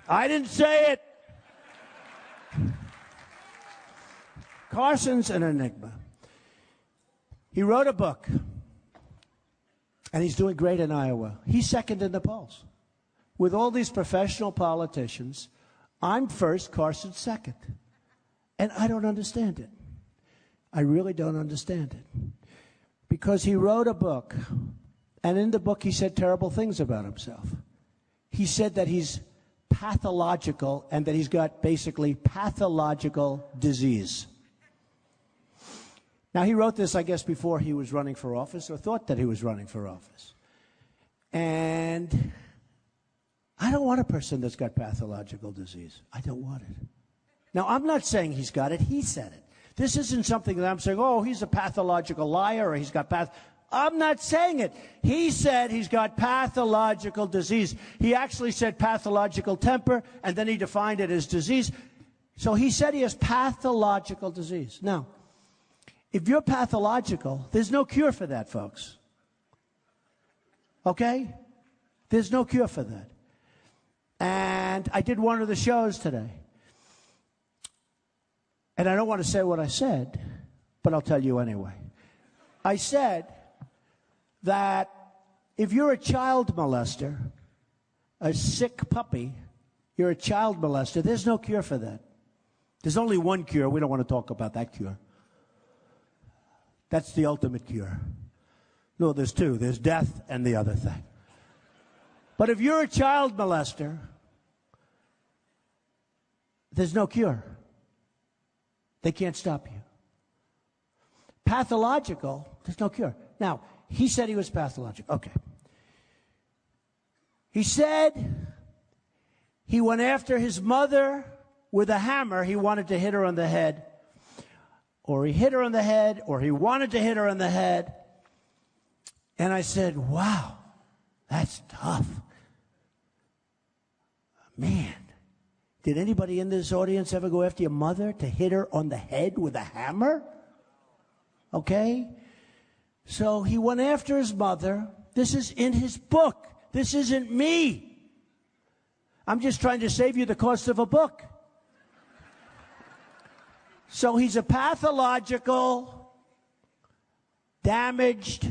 I didn't say it. Carson's an enigma. He wrote a book. And he's doing great in Iowa. He's second in the polls. With all these professional politicians, I'm first, Carson's second. And I don't understand it. I really don't understand it. Because he wrote a book, and in the book he said terrible things about himself. He said that he's pathological and that he's got basically pathological disease. Now, he wrote this, I guess, before he was running for office or thought that he was running for office. And I don't want a person that's got pathological disease. I don't want it. Now, I'm not saying he's got it. He said it. This isn't something that I'm saying, oh, he's a pathological liar or he's got I'm not saying it. He said he's got pathological disease. He actually said pathological temper, and then he defined it as disease. So he said he has pathological disease. Now, if you're pathological, there's no cure for that, folks. Okay? There's no cure for that. And I did one of the shows today. And I don't want to say what I said, but I'll tell you anyway. I said that if you're a child molester, a sick puppy, you're a child molester, there's no cure for that. There's only one cure. We don't want to talk about that cure. That's the ultimate cure. No, there's two. There's death and the other thing. But if you're a child molester, there's no cure. They can't stop you. Pathological, there's no cure. Now, he said he was pathological. Okay. He said he went after his mother with a hammer. He wanted to hit her on the head. Or he hit her on the head, or he wanted to hit her on the head. And I said, wow, that's tough. Man, did anybody in this audience ever go after your mother to hit her on the head with a hammer? Okay? So he went after his mother. This is in his book. This isn't me. I'm just trying to save you the cost of a book. So he's a pathological, damaged,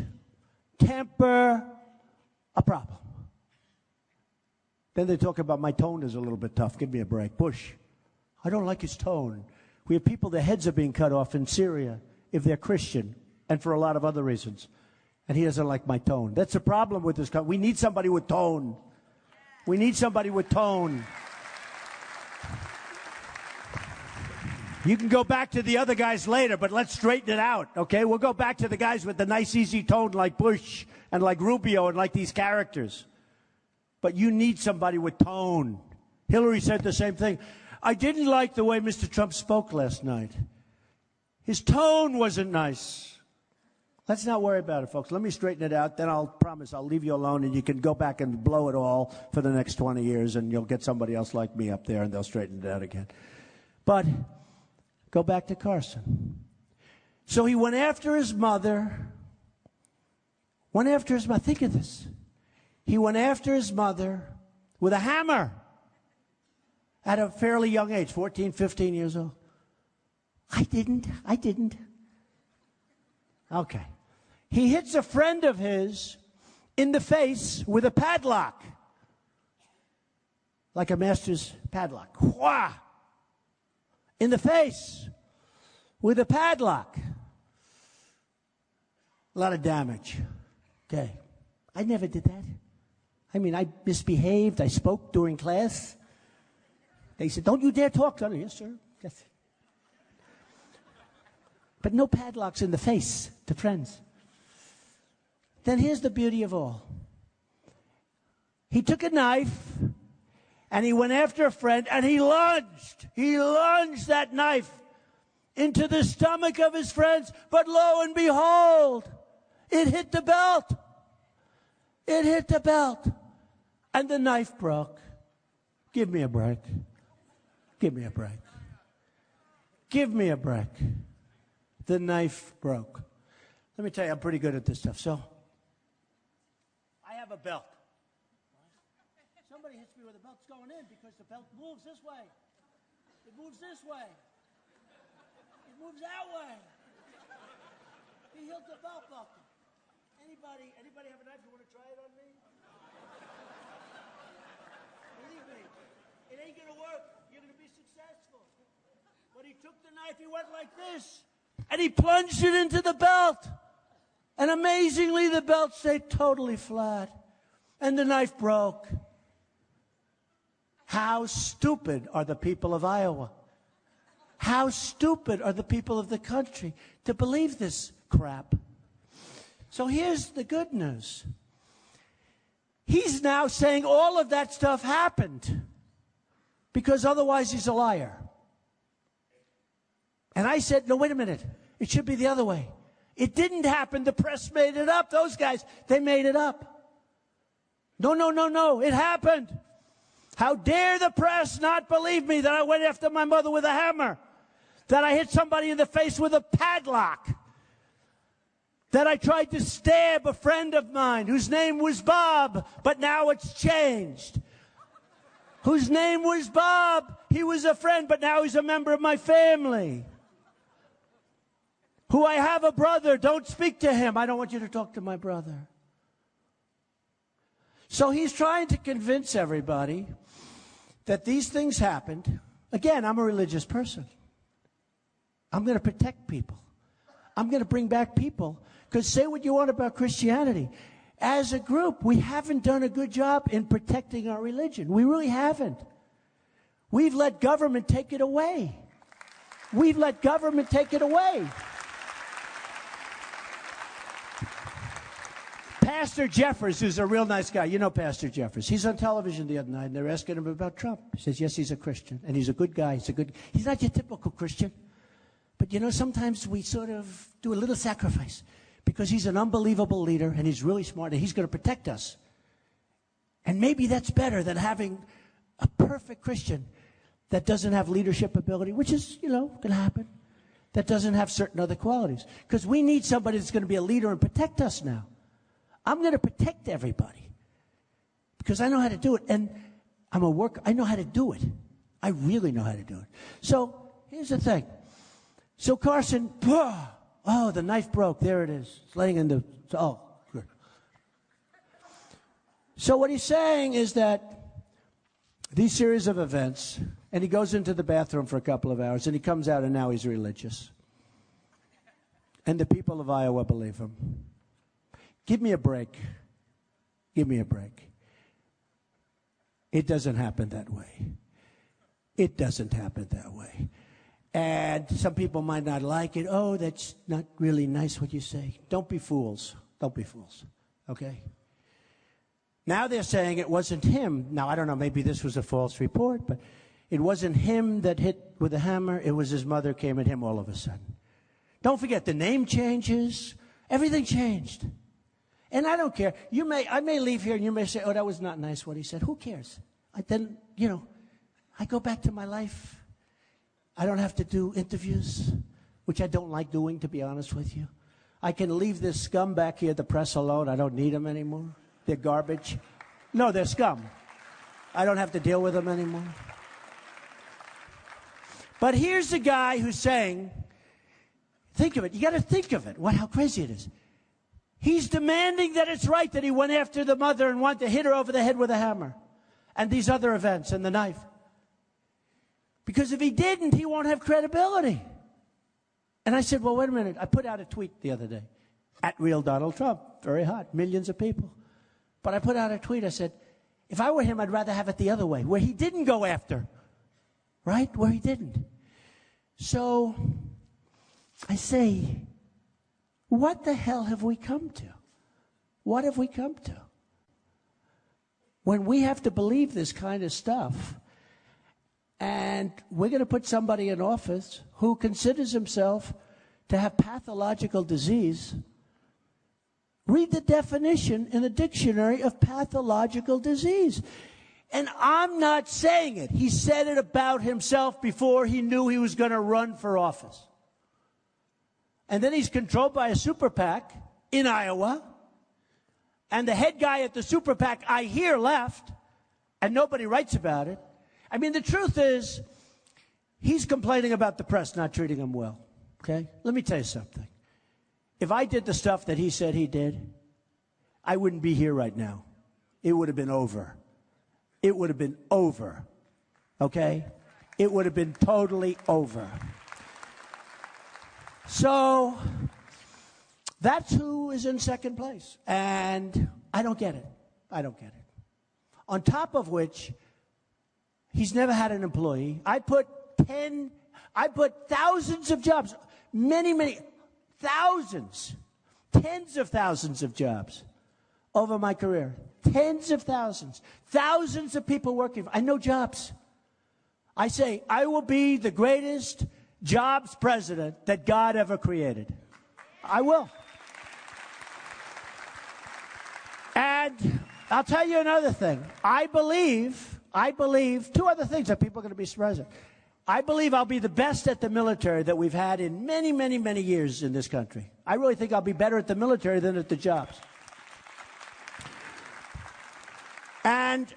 temper, a problem. Then they talk about my tone is a little bit tough. Give me a break. Bush, I don't like his tone. We have people, their heads are being cut off in Syria if they're Christian and for a lot of other reasons. And he doesn't like my tone. That's the problem with this country. We need somebody with tone. We need somebody with tone. You can go back to the other guys later, but let's straighten it out, okay? We'll go back to the guys with the nice, easy tone like Bush and like Rubio and like these characters. But you need somebody with tone. Hillary said the same thing. I didn't like the way Mr. Trump spoke last night. His tone wasn't nice. Let's not worry about it, folks. Let me straighten it out. Then I'll promise I'll leave you alone, and you can go back and blow it all for the next 20 years, and you'll get somebody else like me up there, and they'll straighten it out again. But go back to Carson. So he went after his mother. Think of this. He went after his mother with a hammer at a fairly young age, 14, 15 years old. I didn't. Okay. He hits a friend of his in the face with a padlock. Like a master's padlock. Whah! In the face with a padlock. A lot of damage. Okay. I never did that. I mean, I misbehaved. I spoke during class. They said, don't you dare talk to her. Yes, sir. Yes. But no padlocks in the face to friends. Then here's the beauty of all. He took a knife and he went after a friend and he lunged that knife into the stomach of his friends. But lo and behold, it hit the belt. It hit the belt. And the knife broke. Give me a break. Give me a break. Give me a break. The knife broke. Let me tell you, I'm pretty good at this stuff. So, I have a belt. Somebody hits me with a belt. It's going in because the belt moves this way. It moves this way. It moves that way. He hit the belt buckle. Anybody have a knife? You want to try it on me? Believe me, it ain't going to work. You're going to be successful. But he took the knife, he went like this, and he plunged it into the belt. And amazingly, the belt stayed totally flat. And the knife broke. How stupid are the people of Iowa? How stupid are the people of the country to believe this crap? So here's the good news. He's now saying all of that stuff happened because otherwise he's a liar. And I said, no, wait a minute. It should be the other way. It didn't happen. The press made it up. Those guys, they made it up. No. It happened. How dare the press not believe me that I went after my mother with a hammer, that I hit somebody in the face with a padlock, that I tried to stab a friend of mine whose name was Bob, but now it's changed. Whose name was Bob. He was a friend, but now he's a member of my family. Who I have a brother. Don't speak to him. I don't want you to talk to my brother. So he's trying to convince everybody that these things happened. Again, I'm a religious person. I'm going to protect people. I'm going to bring back people. Because say what you want about Christianity. As a group, we haven't done a good job in protecting our religion. We really haven't. We've let government take it away. We've let government take it away. Pastor Jeffers, who's a real nice guy. You know Pastor Jeffers. He's on television the other night, and they're asking him about Trump. He says, yes, he's a Christian, and he's a good guy. He's not your typical Christian. But, you know, sometimes we sort of do a little sacrifice because he's an unbelievable leader, and he's really smart, and he's going to protect us. And maybe that's better than having a perfect Christian that doesn't have leadership ability, which is, you know, going to happen, that doesn't have certain other qualities. Because we need somebody that's going to be a leader and protect us now. I'm going to protect everybody because I know how to do it. And I'm a worker. I know how to do it. I really know how to do it. So here's the thing. So Carson, oh, the knife broke. There it is. It's laying in the, oh, good. So what he's saying is that these series of events, and he goes into the bathroom for a couple of hours, and he comes out, and now he's religious. And the people of Iowa believe him. Give me a break. Give me a break. It doesn't happen that way. It doesn't happen that way. And some people might not like it. Oh, that's not really nice what you say. Don't be fools. Don't be fools. Okay? Now they're saying it wasn't him. Now, I don't know, maybe this was a false report, but it wasn't him that hit with a hammer. It was his mother came at him all of a sudden. Don't forget, the name changes. Everything changed. And I don't care. I may leave here and you may say, oh, that was not nice what he said. Who cares? I go back to my life. I don't have to do interviews, which I don't like doing, to be honest with you. I can leave this scum back here, the press, alone. I don't need them anymore. They're garbage. No, they're scum. I don't have to deal with them anymore. But here's the guy who's saying, think of it. You got to think of it. How crazy it is. He's demanding that it's right that he went after the mother and wanted to hit her over the head with a hammer. And these other events and the knife. Because if he didn't, he won't have credibility. And I said, well, wait a minute. I put out a tweet the other day. At Real Donald Trump. Very hot. Millions of people. But I put out a tweet. I said, if I were him, I'd rather have it the other way. Where he didn't go after. Right? Where he didn't. So, I say, what the hell have we come to? What have we come to? When we have to believe this kind of stuff, and we're going to put somebody in office who considers himself to have pathological disease. Read the definition in the dictionary of pathological disease. And I'm not saying it. He said it about himself before he knew he was going to run for office. And then he's controlled by a super PAC in Iowa. And the head guy at the super PAC, I hear, left. And nobody writes about it. I mean, the truth is, he's complaining about the press not treating him well. Okay? Let me tell you something. If I did the stuff that he said he did, I wouldn't be here right now. It would have been over. It would have been over. Okay? It would have been totally over. So, that's who is in second place. And I don't get it. I don't get it. On top of which, he's never had an employee. I put thousands of jobs, many, thousands, tens of thousands of jobs over my career. Tens of thousands. Thousands of people working. I know jobs. I say, I will be the greatest jobs president that God ever created. I will. And I'll tell you another thing. I believe two other things that people are going to be surprised at. I believe I'll be the best at the military that we've had in many years in this country. I really think I'll be better at the military than at the jobs. And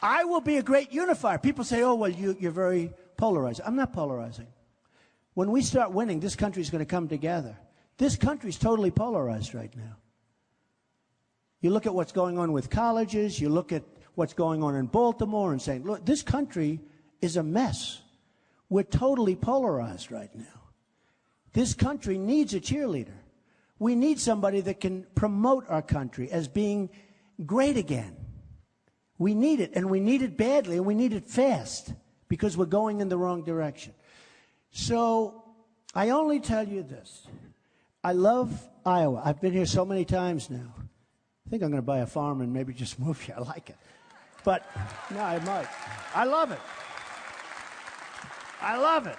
I will be a great unifier. People say, oh, well, you're very polarizing. I'm not polarizing. When we start winning, this country's going to come together. This country's totally polarized right now. You look at what's going on with colleges, you look at what's going on in Baltimore and saying, look, this country is a mess. We're totally polarized right now. This country needs a cheerleader. We need somebody that can promote our country as being great again. We need it, and we need it badly, and we need it fast because we're going in the wrong direction. So I only tell you this. I love Iowa. I've been here so many times now. I think I'm going to buy a farm and maybe just move here. I like it. But, no, I might. I love it. I love it.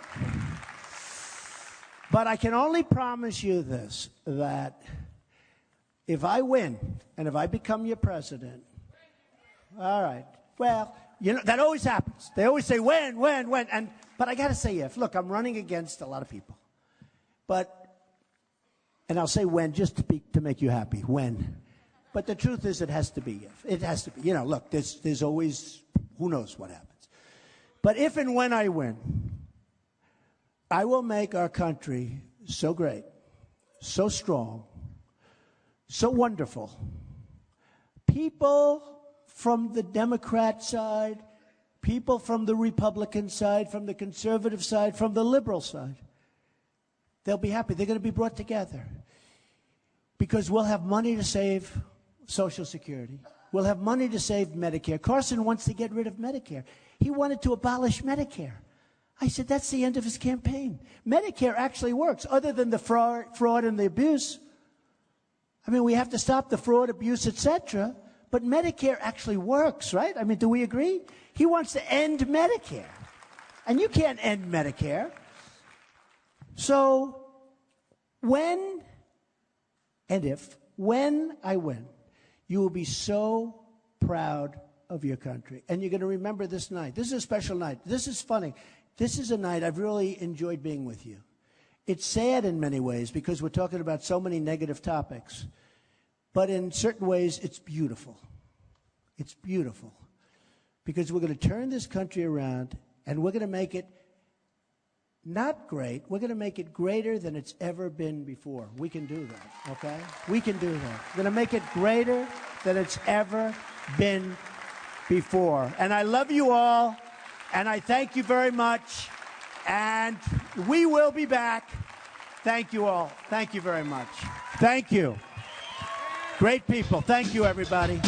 But I can only promise you this, that if I win and if I become your president, all right, well, you know, that always happens. They always say when, but I got to say if. Look, I'm running against a lot of people. And I'll say when just to make you happy, when. But the truth is it has to be if. It has to be. You know, look, there's always, who knows what happens. But if and when I win, I will make our country so great, so strong, so wonderful. People from the Democrat side, people from the Republican side, from the conservative side, from the liberal side, they'll be happy. They're going to be brought together because we'll have money to save Social Security. We'll have money to save Medicare. Carson wants to get rid of Medicare. He wanted to abolish Medicare. I said, that's the end of his campaign. Medicare actually works, other than the fraud and the abuse. I mean, we have to stop the fraud, abuse, etc., but Medicare actually works, right? I mean, do we agree? He wants to end Medicare. And you can't end Medicare. So when I win, you will be so proud of your country. And you're going to remember this night. This is a special night. This is funny. This is a night I've really enjoyed being with you. It's sad in many ways because we're talking about so many negative topics. But in certain ways, it's beautiful. It's beautiful. Because we're going to turn this country around and we're going to make it not great. We're going to make it greater than it's ever been before. We can do that, okay? We can do that. We're going to make it greater than it's ever been before. And I love you all, and I thank you very much. And we will be back. Thank you all. Thank you very much. Thank you. Great people. Thank you, everybody.